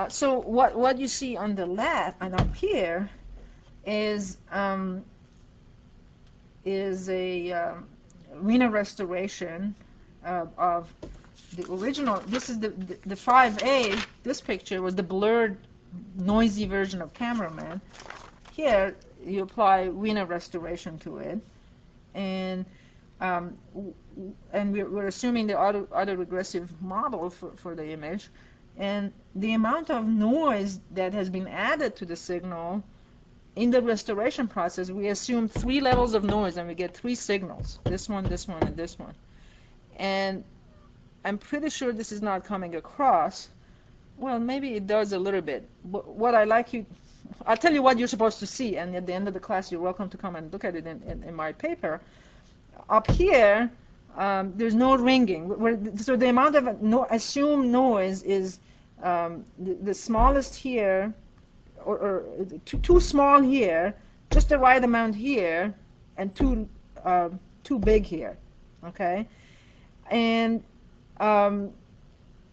Speaker 4: So what you see on the left and up here is a Wiener restoration of the original. This is the 5A. This picture was the blurred, noisy version of cameraman. Here you apply Wiener restoration to it, and we're assuming the autoregressive model for the image, and the amount of noise that has been added to the signal in the restoration process, we assume 3 levels of noise, and we get 3 signals: this one, this one, and this one. And I'm pretty sure this is not coming across. Well, maybe it does a little bit. But what I'll tell you what you're supposed to see, and at the end of the class, you're welcome to come and look at it in my paper. Up here, there's no ringing. So the amount of assumed noise is the smallest here, or too small here, just the right amount here, and too big here, okay? And um,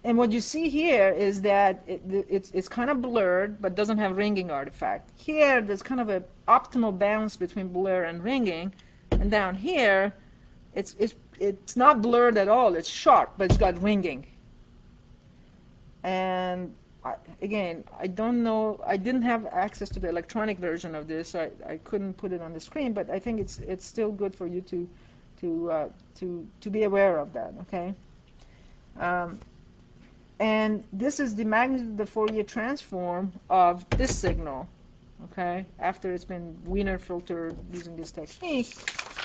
Speaker 4: and what you see here is that it's kind of blurred, but doesn't have ringing artifact. Here, there's kind of an optimal balance between blur and ringing, and down here, it's not blurred at all. It's sharp, but it's got ringing. And again, I don't know. I didn't have access to the electronic version of this. So I couldn't put it on the screen, but I think it's still good for you to be aware of that. Okay. And this is the magnitude of the Fourier transform of this signal, okay, after it's been Wiener filtered using this technique,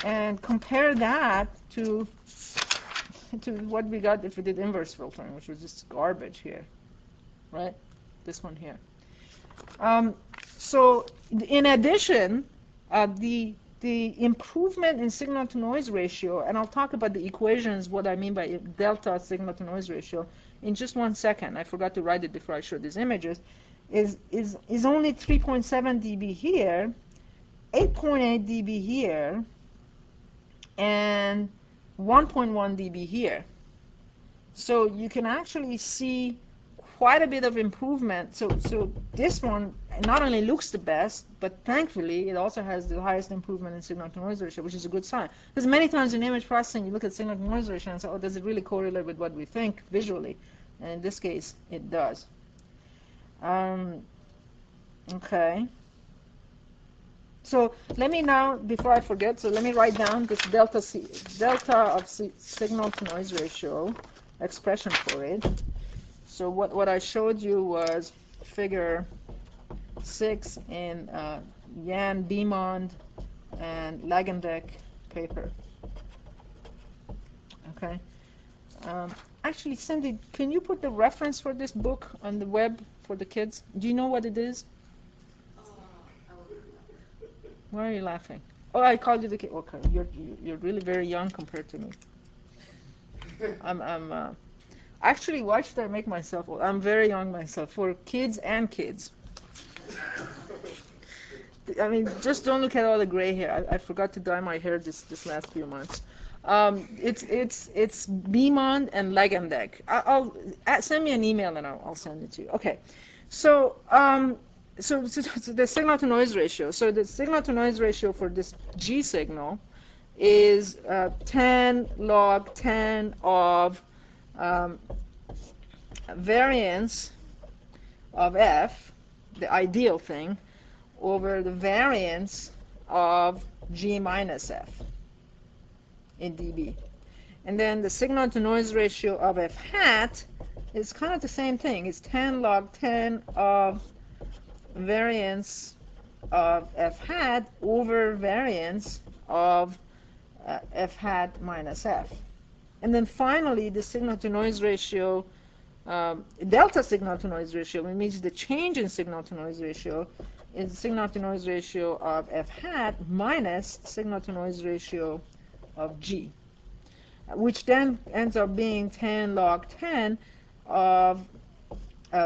Speaker 4: and compare that to what we got if we did inverse filtering, which was just garbage here, right? This one here. So in addition, the improvement in signal-to-noise ratio, and I'll talk about the equations, what I mean by delta signal-to-noise ratio, in just 1 second. I forgot to write it before I showed these images. Is only 3.7 dB here, 8.8 dB here, and 1.1 dB here. So you can actually see quite a bit of improvement. So this one not only looks the best, but thankfully it also has the highest improvement in signal-to-noise ratio, which is a good sign. Because many times in image processing, you look at signal-to-noise ratio and say, oh, does it really correlate with what we think visually? And in this case, it does. Okay. So let me now, before I forget, so let me write down this delta of signal-to-noise ratio expression for it. So what I showed you was figure 6 in Jan Beemond and Lagendijk paper. Okay. Actually, Cindy, can you put the reference for this book on the web for the kids? Do you know what it is? Why are you laughing? Oh, I called you the kid. Okay, you're really very young compared to me. Actually, why should I make myself old? I'm very young myself, for kids and kids. I mean, just don't look at all the gray hair. I forgot to dye my hair this last few months. It's Beemond and Lagendijk. I'll send me an email and I'll send it to you. Okay, so so the signal-to-noise ratio. So the signal-to-noise ratio for this G signal is 10 log 10 of variance of f, the ideal thing, over the variance of G minus f in dB. And then the signal-to-noise ratio of f hat is kind of the same thing. It's 10 log 10 of variance of f hat over variance of f hat minus f. And then finally, the signal-to-noise ratio, delta signal-to-noise ratio, which means the change in signal-to-noise ratio, is the signal-to-noise ratio of f hat minus signal-to-noise ratio of G, which then ends up being 10 log 10 of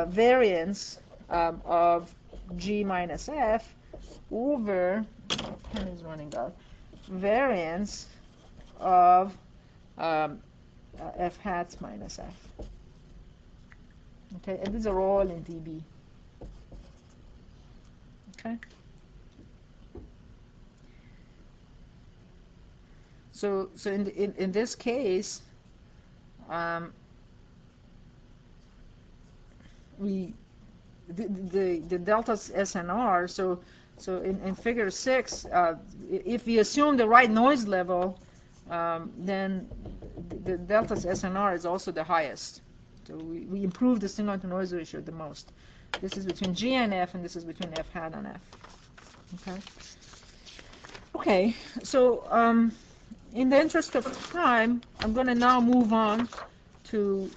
Speaker 4: variance of G minus f over, pen is running out, variance of f hat minus f. Okay, and these are all in dB. Okay. So in this case, the delta's SNR. So in figure 6, if we assume the right noise level, then the delta's SNR is also the highest. So we improve the signal-to-noise ratio the most. This is between G and F, and this is between F hat and F. Okay. Okay. So in the interest of time, I'm going to now move on to.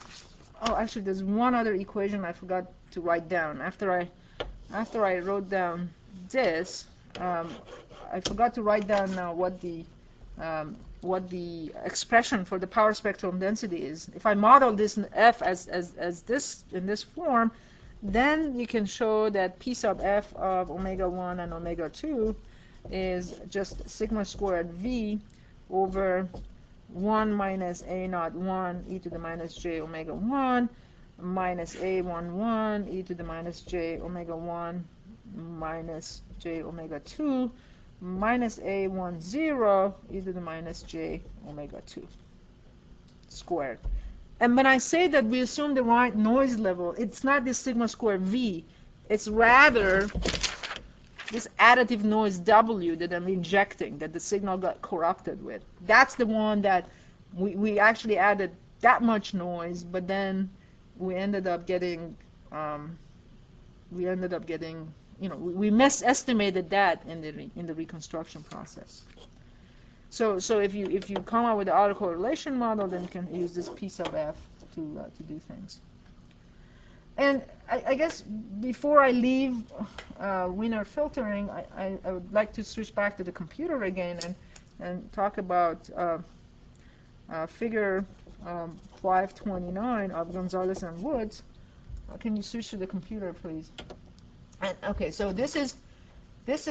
Speaker 4: Oh, actually, there's one other equation I forgot to write down. After I wrote down this, I forgot to write down now what the what the expression for the power spectrum density is. If I model this in F as this in this form, then you can show that P sub F of omega 1 and omega 2 is just sigma squared V over 1 minus A naught 1 e to the minus j omega 1 minus A11 e to the minus j omega 1 minus j omega 2 minus A10 e to the minus j omega 2 squared. And when I say that we assume the right noise level, it's not this sigma squared V. It's rather this additive noise W that I'm injecting, that the signal got corrupted with. That's the one that we actually added that much noise, but then we ended up getting, we misestimated that in the reconstruction process. So if you come up with the autocorrelation model, then you can use this P sub F to do things. And I guess before I leave Wiener filtering, I would like to switch back to the computer again and talk about figure 529 of Gonzalez and Woods. Can you switch to the computer, please? And okay, so this is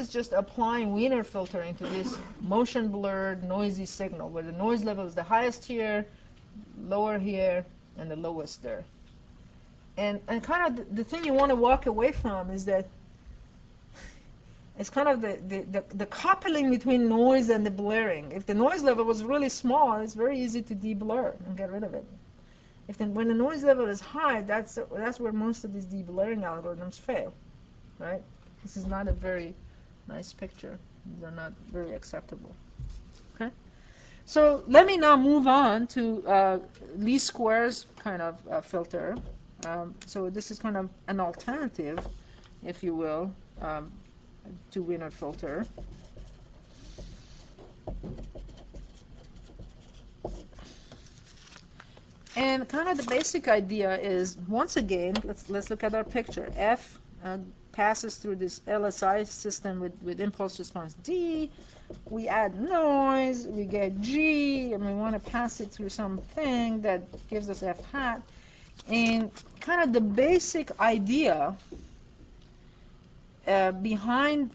Speaker 4: just applying Wiener filtering to this motion blurred noisy signal where the noise level is the highest here, lower here, and the lowest there. And kind of the thing you want to walk away from is that it's kind of the coupling between noise and the blurring. If the noise level was really small, it's very easy to de-blur and get rid of it. When the noise level is high, that's where most of these de-blurring algorithms fail, right? This is not a very nice picture. They're not very acceptable. Okay, so let me now move on to least squares kind of filter. So this is kind of an alternative, if you will, to Wiener filter. And kind of the basic idea is, once again, let's look at our picture. F passes through this LSI system with impulse response D. We add noise, we get G, and we want to pass it through something that gives us F hat. And kind of the basic idea behind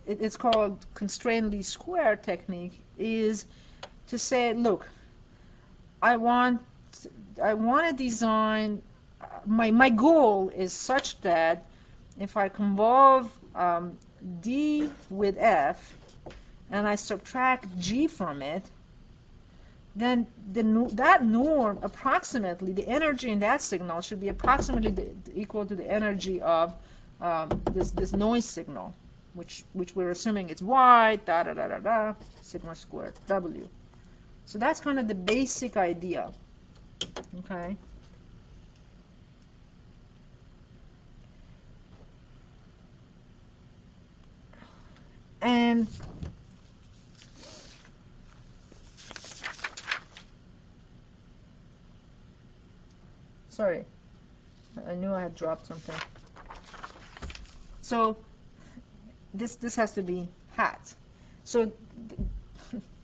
Speaker 4: it's called constrained least square technique is to say, look, I want to design, my goal is such that if I convolve D with F and I subtract G from it, then that norm, approximately, the energy in that signal should be approximately equal to the energy of this noise signal, which we're assuming it's Y, sigma squared W. So that's kind of the basic idea, okay? And sorry, I knew I had dropped something. So this has to be hat. So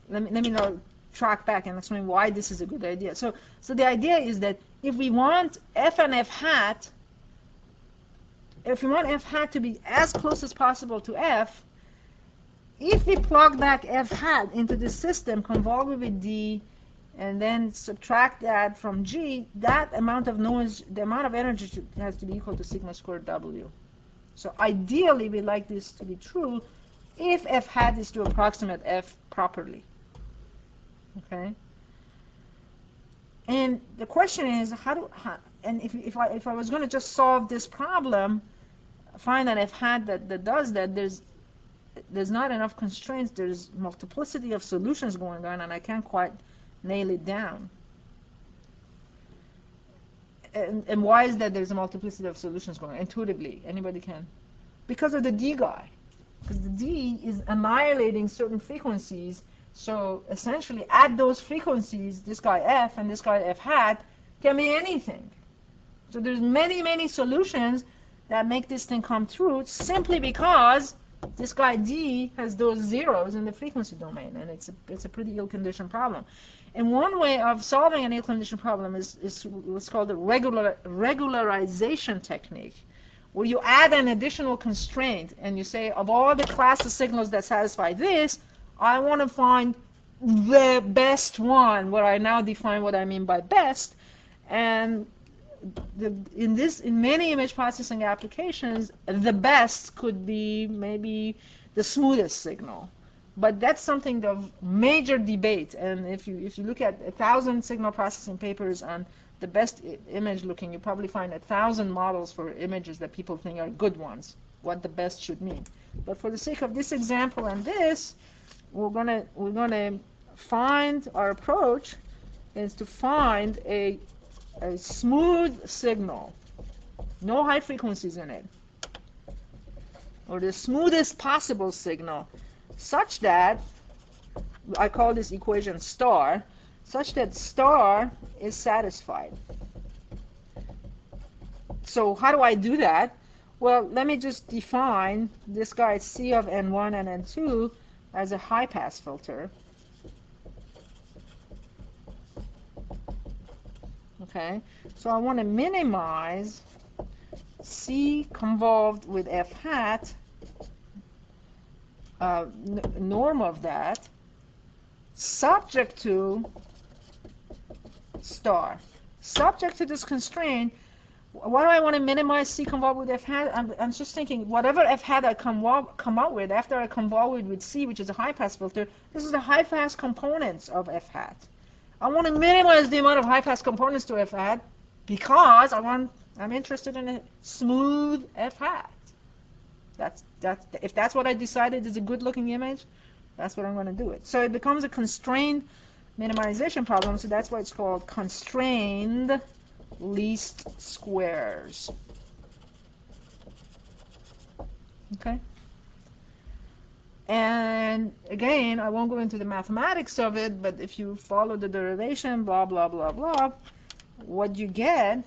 Speaker 4: let me now track back and explain why this is a good idea. So the idea is that if we want F and F hat, if we want F hat to be as close as possible to F, if we plug back F hat into the system, convolve it with D, and then subtract that from G, that amount of noise, the amount of energy has to be equal to sigma squared W. So ideally, we like this to be true if F hat is to approximate F properly. Okay? And the question is, and if I was going to just solve this problem, find an F hat that does that, there's not enough constraints, there's multiplicity of solutions going on, and I can't quite nail it down. And why is that there's a multiplicity of solutions going on? Intuitively, anybody can? Because of the D guy. Because the D is annihilating certain frequencies, so essentially at those frequencies, this guy F and this guy F hat can be anything. So there's many, many solutions that make this thing come true simply because This guy D has those zeros in the frequency domain, and it's a pretty ill-conditioned problem. And one way of solving an ill-conditioned problem is what's called the regularization technique, where you add an additional constraint, and you say, of all the class of signals that satisfy this, I want to find the best one, where I now define what I mean by best. And in many image processing applications, the best could be maybe the smoothest signal. But that's something of major debate. And if you look at 1,000 signal processing papers on the best image looking, you probably find 1,000 models for images that people think are good ones, what the best should mean. But for the sake of this example and this, we're gonna find, our approach is to find a smooth signal, no high frequencies in it, or the smoothest possible signal, such that, I call this equation star, such that star is satisfied. So how do I do that? Well, let me just define this guy C of N1 and N2 as a high-pass filter. Okay, so I want to minimize C convolved with F hat, norm of that, subject to star. Subject to this constraint, why do I want to minimize C convolved with F hat? I'm just thinking, whatever F hat I come out with, after I convolve with C, which is a high-pass filter, this is the high-pass components of F hat. I want to minimize the amount of high-pass components to F hat because I'm interested in a smooth F hat. If that's what I decided is a good-looking image, that's what I'm going to do it. So it becomes a constrained minimization problem. So that's why it's called constrained least squares. Okay. And again, I won't go into the mathematics of it, but if you follow the derivation, blah, blah, blah, blah, what you get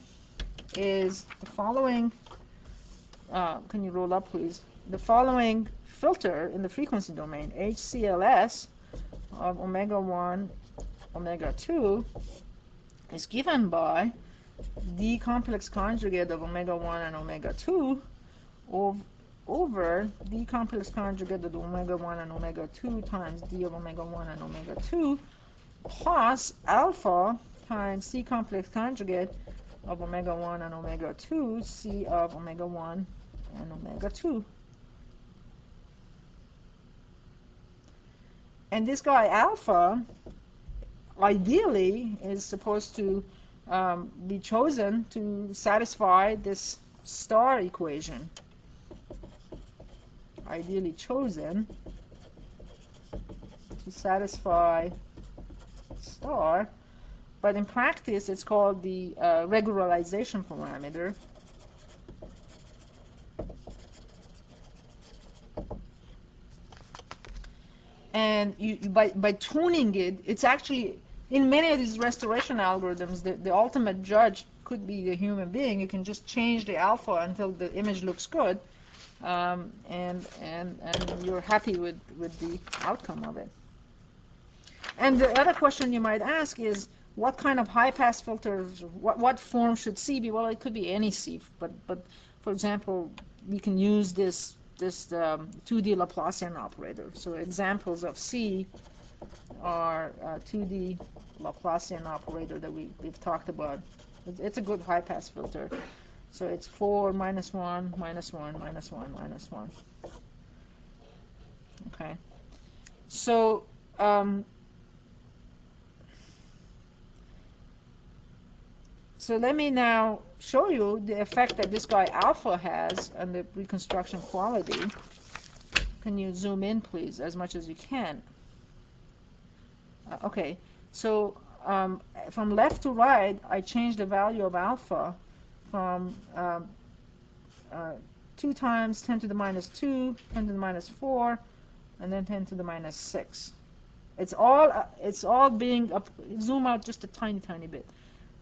Speaker 4: is the following, can you roll up, please? The following filter in the frequency domain, HCLS of omega 1, omega 2, is given by D complex conjugate of omega 1 and omega 2 over D complex conjugate of omega 1 and omega 2 times D of omega 1 and omega 2 plus alpha times C complex conjugate of omega 1 and omega 2 C of omega 1 and omega 2. And this guy alpha ideally is supposed to be chosen to satisfy this star equation. Ideally chosen to satisfy star, but in practice it's called the regularization parameter. And by tuning it, it's actually, in many of these restoration algorithms, the ultimate judge could be a human being. You can just change the alpha until the image looks good, and you're happy with the outcome of it. And the other question you might ask is, what kind of high-pass filters, what form should C be? Well, it could be any C, but for example, we can use this 2D Laplacian operator. So examples of C are 2D Laplacian operator that we've talked about. It's a good high-pass filter. So it's 4 minus 1 minus 1 minus 1 minus 1. Okay. So so let me now show you the effect that this guy alpha has on the reconstruction quality. Can you zoom in, please, as much as you can? Okay, so from left to right, I changed the value of alpha from 2 times 10 to the minus 2, 10 to the minus 4, and then 10 to the minus 6. It's all being zoom out just a tiny bit.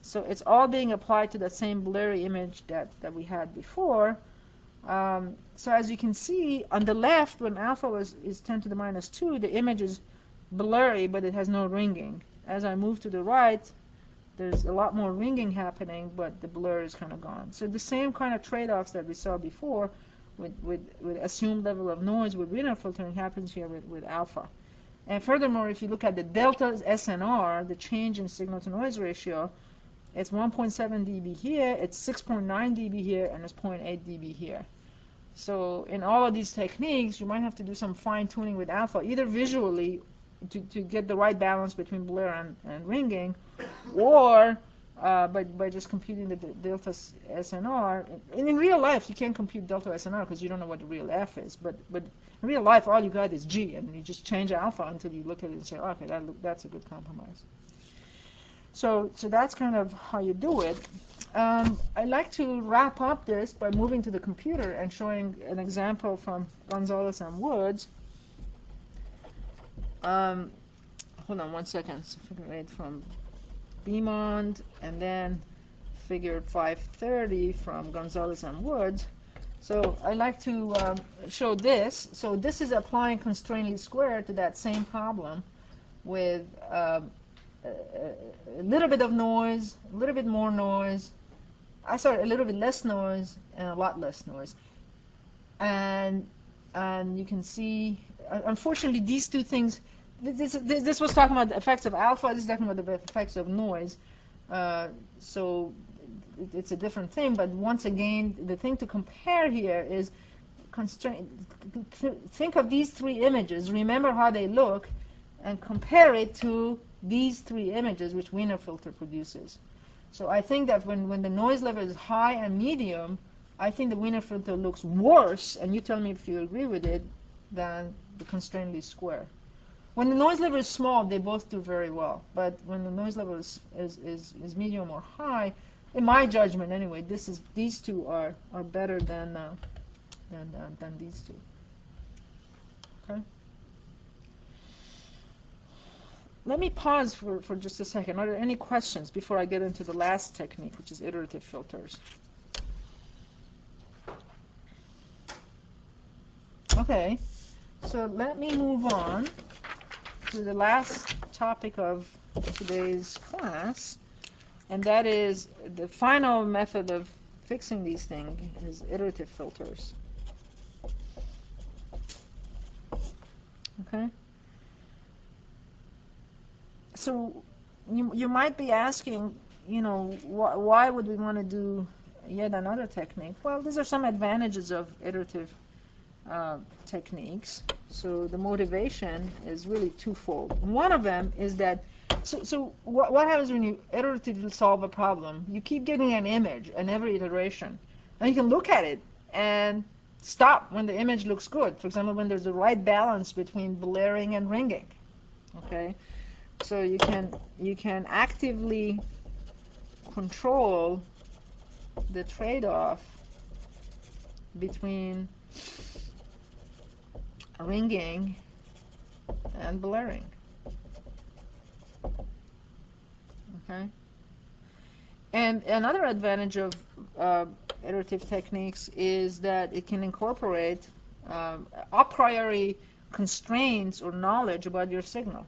Speaker 4: So it's all being applied to the same blurry image that we had before. So as you can see, on the left, when alpha is 10 to the minus 2, the image is blurry, but it has no ringing. As I move to the right, there's a lot more ringing happening, but the blur is kind of gone. So the same kind of trade-offs that we saw before with assumed level of noise with Wiener filtering happens here with alpha. And furthermore, if you look at the delta SNR, the change in signal-to-noise ratio, it's 1.7 dB here, it's 6.9 dB here, and it's 0.8 dB here. So in all of these techniques, you might have to do some fine-tuning with alpha, either visually to get the right balance between blur and ringing, or by just computing the delta SNR. And in real life, you can't compute delta SNR because you don't know what the real F is. But in real life, all you got is G, and you just change alpha until you look at it and say, okay, that's a good compromise. So that's kind of how you do it. I'd like to wrap up this by moving to the computer and showing an example from Gonzalez and Woods. Hold on one second. So figure 8 from Beaumont, and then figure 530 from Gonzalez and Woods. So I'd like to show this. So this is applying constraint least square to that same problem with a little bit of noise, a little bit more noise, a little bit less noise, and a lot less noise. And you can see, unfortunately, these two things, this was talking about the effects of alpha, this is talking about the effects of noise. So it's a different thing, but once again, the thing to compare here is think of these three images, remember how they look, and compare it to these three images which Wiener filter produces. So I think that when the noise level is high and medium, I think the Wiener filter looks worse, and you tell me if you agree with it, than the constraint least square. When the noise level is small, they both do very well. But when the noise level is medium or high, in my judgment anyway, these two are better than these two. Okay. Let me pause for just a second. Are there any questions before I get into the last technique, which is iterative filters? Okay, so let me move on to the last topic of today's class, and that is the final method of fixing these things is iterative filters. Okay? So you might be asking, why would we want to do yet another technique? Well, these are some advantages of iterative techniques. So the motivation is really twofold. One of them is that, so what happens when you iteratively solve a problem? You keep getting an image in every iteration, and you can look at it and stop when the image looks good. For example, when there's the right balance between blaring and ringing. Okay, so you can actively control the trade-off between ringing and blaring. Okay. And another advantage of iterative techniques is that it can incorporate a priori constraints or knowledge about your signal.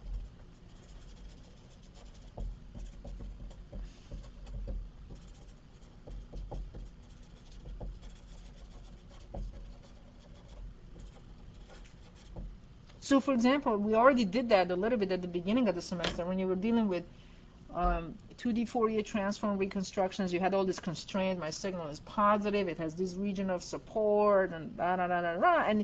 Speaker 4: So, for example, we already did that a little bit at the beginning of the semester when you were dealing with 2D Fourier transform reconstructions. You had all this constraint. My signal is positive. It has this region of support and da da da da da.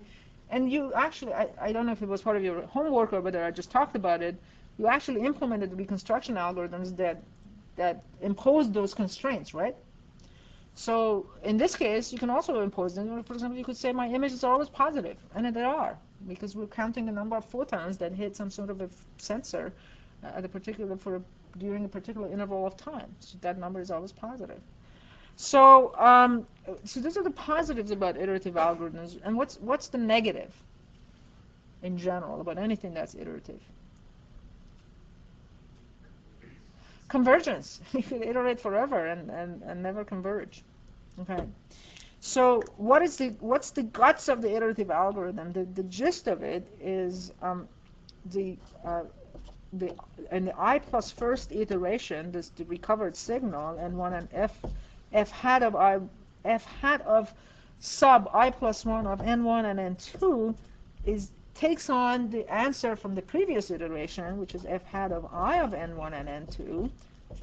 Speaker 4: And you actually, I don't know if it was part of your homework or whether I just talked about it. You actually implemented the reconstruction algorithms that imposed those constraints, right? So in this case, you can also impose them. For example, you could say my images are always positive, and they are, because we're counting the number of photons that hit some sort of a sensor at a particular during a particular interval of time. So that number is always positive. So so those are the positives about iterative algorithms. And what's the negative in general about anything that's iterative? Convergence. You could iterate forever and never converge. Okay. So what's the guts of the iterative algorithm? The gist of it is the uh, the in the I plus first iteration, this the recovered signal, and one and f hat of I f hat of sub I plus 1 of n1 and n2 is takes on the answer from the previous iteration, which is f hat of I of n1 and n2,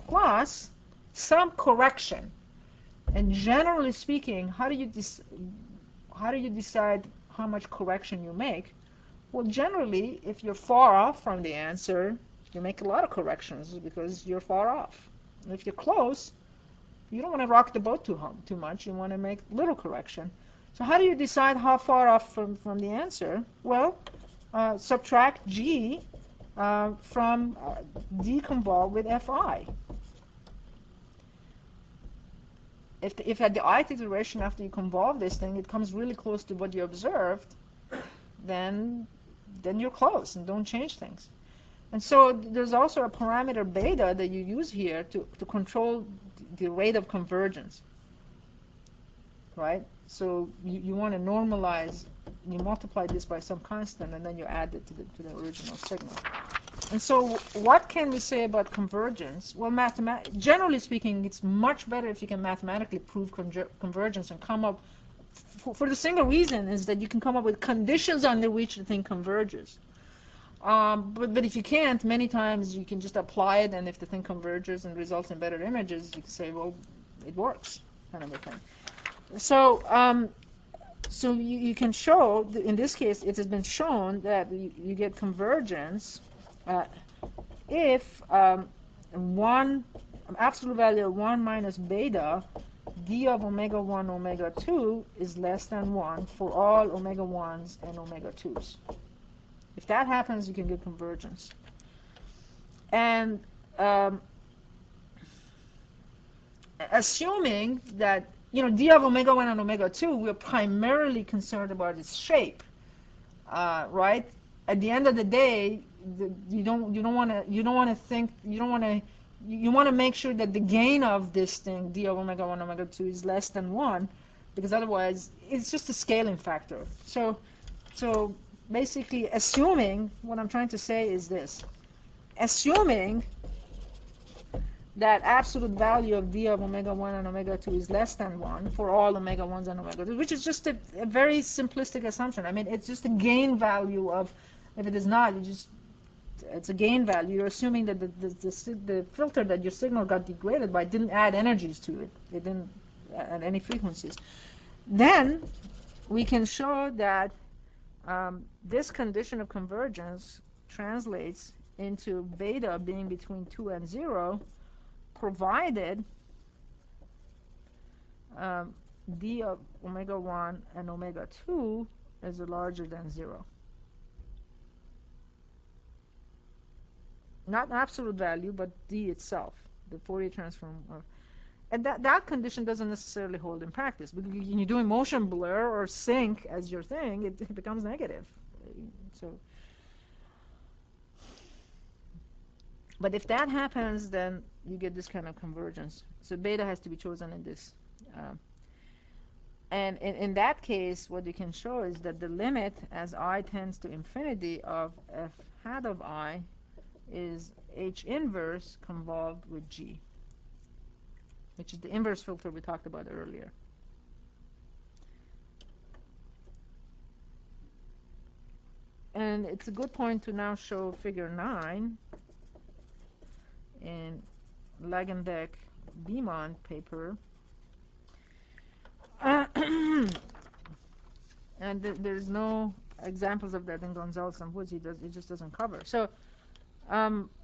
Speaker 4: plus some correction. And generally speaking, how do you decide how much correction you make? Well, generally, if you're far off from the answer, you make a lot of corrections because you're far off. And if you're close, you don't want to rock the boat too much. You want to make little correction. So how do you decide how far off from the answer? Well, subtract G from deconvolve with Fi. If at the ith iteration after you convolve this thing, it comes really close to what you observed, then you're close and don't change things. And so there's also a parameter beta that you use here to control the rate of convergence, right? So you want to normalize, you multiply this by some constant, and then you add it to the original signal. And so what can we say about convergence? Well, generally speaking, it's much better if you can mathematically prove convergence and come up, for the single reason is that you can come up with conditions under which the thing converges. But if you can't, many times you can just apply it, and if the thing converges and results in better images, you can say, well, it works, kind of a thing. So so you can show, in this case, it has been shown that you get convergence if one absolute value of 1 minus beta d of omega 1 omega 2 is less than 1 for all omega 1s and omega 2s. If that happens, you can get convergence. And assuming that, d of omega 1 and omega 2, we're primarily concerned about its shape, right? At the end of the day, you want to make sure that the gain of this thing, d of omega 1 omega 2, is less than 1, because otherwise it's just a scaling factor. So basically, assuming, what I'm trying to say is this: assuming that absolute value of d of omega 1 and omega 2 is less than 1 for all omega 1s and omega 2s, which is just a very simplistic assumption. I mean, it's just a gain value of, if it is not, it's a gain value. You're assuming that the filter that your signal got degraded by didn't add energies to it. It didn't add any frequencies. Then we can show that this condition of convergence translates into beta being between 2 and 0, provided d of omega 1 and omega 2 is larger than 0. Not an absolute value, but d itself, the Fourier transform of. And that condition doesn't necessarily hold in practice. Because when you're doing motion blur or sync as your thing, it becomes negative. So, but if that happens, then you get this kind of convergence. So beta has to be chosen in this. And in that case, what you can show is that the limit as I tends to infinity of f hat of I is H inverse convolved with G, which is the inverse filter we talked about earlier. And it's a good point to now show figure 9 in Lagendeck Beamon paper. And there's no examples of that in Gonzalez and Woods. It just doesn't cover. So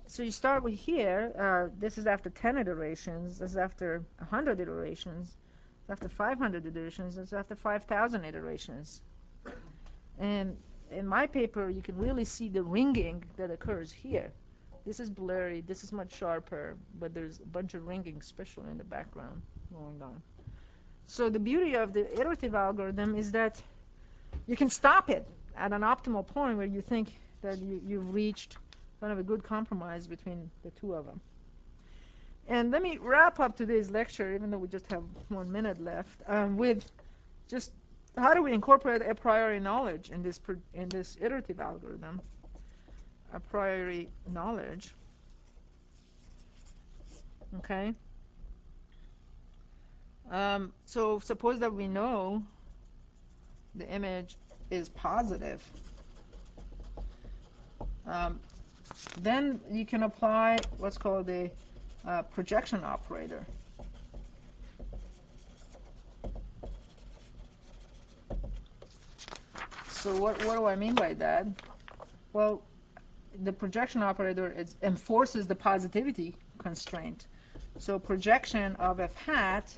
Speaker 4: so you start with here. This is after 10 iterations. This is after 100 iterations. It's after 500 iterations. It's after 5,000 iterations. And in my paper, you can really see the ringing that occurs here. This is blurry. This is much sharper. But there's a bunch of ringing, especially in the background, going on. So the beauty of the iterative algorithm is that you can stop it at an optimal point where you think that you've reached kind of a good compromise between the two of them. And let me wrap up today's lecture, even though we just have 1 minute left, with just how do we incorporate a priori knowledge in this iterative algorithm? A priori knowledge. Okay. So suppose that we know the image is positive. Then you can apply what's called a projection operator. So what do I mean by that? Well, the projection operator enforces the positivity constraint. So projection of f hat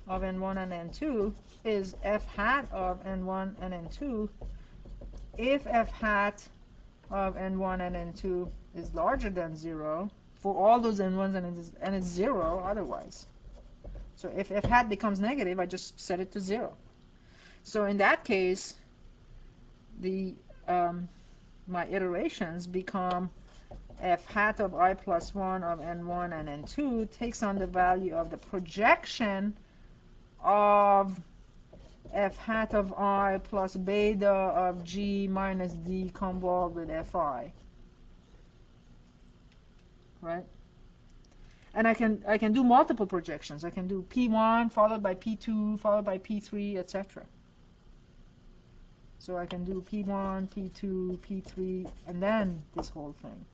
Speaker 4: of n1 and n2 is f hat of n1 and n2 if f hat of n1 and n2 is larger than 0 for all those n1s and it's 0 otherwise. So if f hat becomes negative, I just set it to 0. So in that case, the my iterations become f hat of I plus 1 of n1 and n2 takes on the value of the projection of f hat of I plus beta of g minus d convolved with fi. Right? And I can do multiple projections. I can do p1 followed by p2 followed by p3, etc. So I can do p1, p2, p3, and then this whole thing.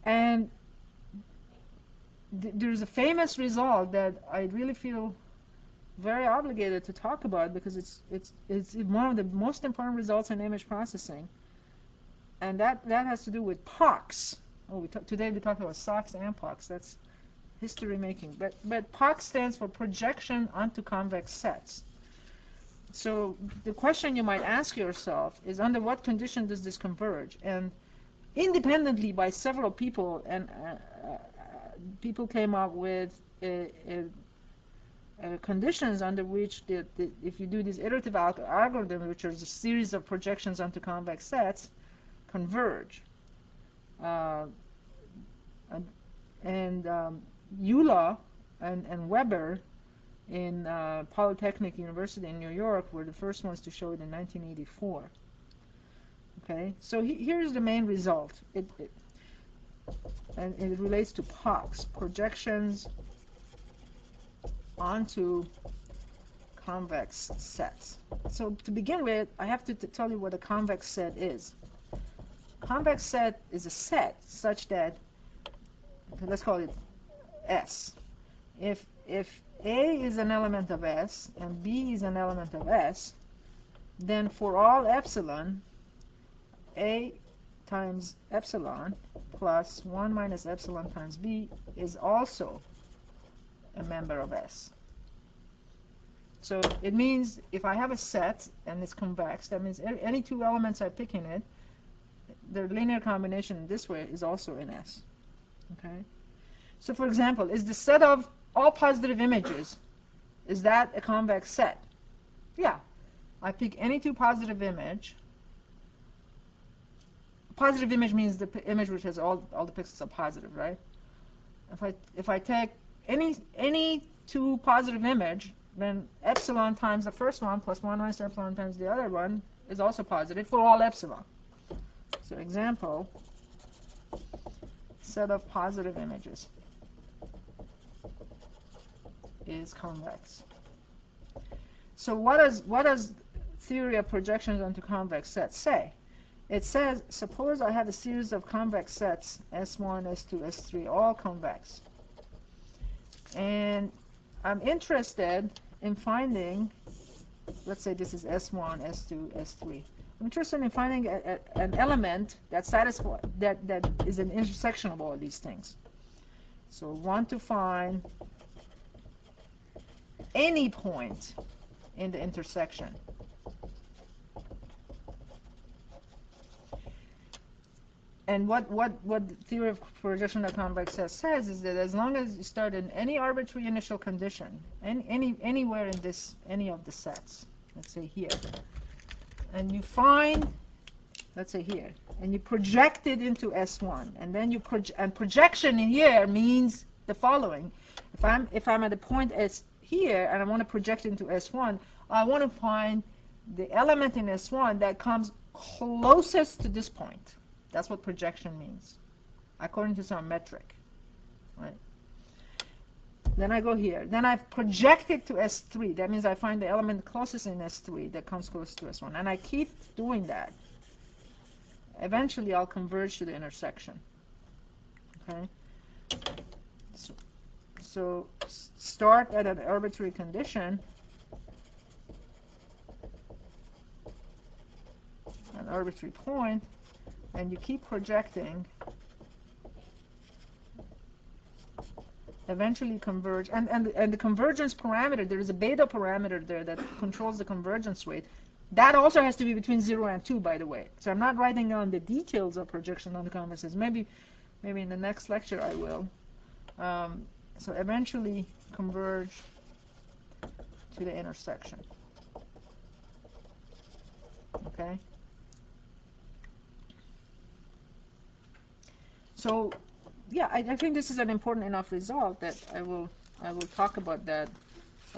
Speaker 4: And there's a famous result that I really feel very obligated to talk about because it's one of the most important results in image processing, and that has to do with POX. Oh, today we talked about SOX and POX. That's history making. But POX stands for projection onto convex sets. So the question you might ask yourself is, under what condition does this converge? And independently by several people, and people came up with conditions under which if you do this iterative algorithm, which is a series of projections onto convex sets, converge. And Euler and Weber in Polytechnic University in New York were the first ones to show it in 1984. Okay, so here's the main result. And it relates to POX, projections onto convex sets. So to begin with, I have to tell you what a convex set is. Convex set is a set such that, let's call it S. If A is an element of S and B is an element of S, then for all epsilon, A times epsilon plus 1 minus epsilon times B is also a member of S. So it means if I have a set and it's convex, that means any two elements I pick in it, their linear combination in this way is also in S. Okay? So for example, is the set of all positive images, is that a convex set? Yeah. I pick any two positive image. Positive image means the image which has all the pixels are positive, right? If I take any two positive image, then epsilon times the first one plus 1 minus epsilon times the other one is also positive for all epsilon. So example, set of positive images is convex. So what does theory of projections onto convex sets say? It says, suppose I have a series of convex sets, S1, S2, S3, all convex. And I'm interested in finding, let's say this is S1, S2, S3. I'm interested in finding an element that satisfies, that is an intersection of all these things. So I want to find any point in the intersection. And what the theory of projection of convex sets says is that as long as you start in any arbitrary initial condition, anywhere in any of the sets, let's say here, and you find, let's say here, and you project it into S1, and then projection in here means the following. If I'm at a point S here and I want to project into S1, I want to find the element in S1 that comes closest to this point. That's what projection means, according to some metric, right? Then I go here. Then I project it to S3. That means I find the element closest in S3 that comes close to S1. And I keep doing that. Eventually, I'll converge to the intersection. Okay? So start at an arbitrary condition, an arbitrary point, and you keep projecting. Eventually converge, and the convergence parameter, there is a beta parameter there that controls the convergence rate. That also has to be between 0 and 2, by the way. So I'm not writing down the details of projection on the converges. Maybe in the next lecture I will. So eventually converge to the intersection. Okay? So yeah, I think this is an important enough result that I will talk about that.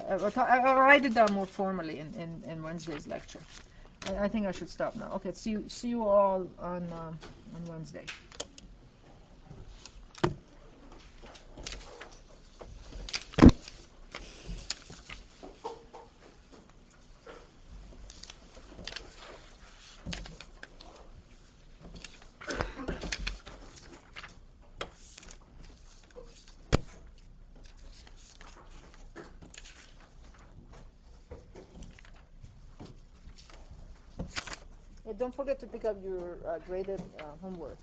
Speaker 4: I'll write it down more formally in Wednesday's lecture. I think I should stop now. Okay, see you all on Wednesday. Don't forget to pick up your graded homework.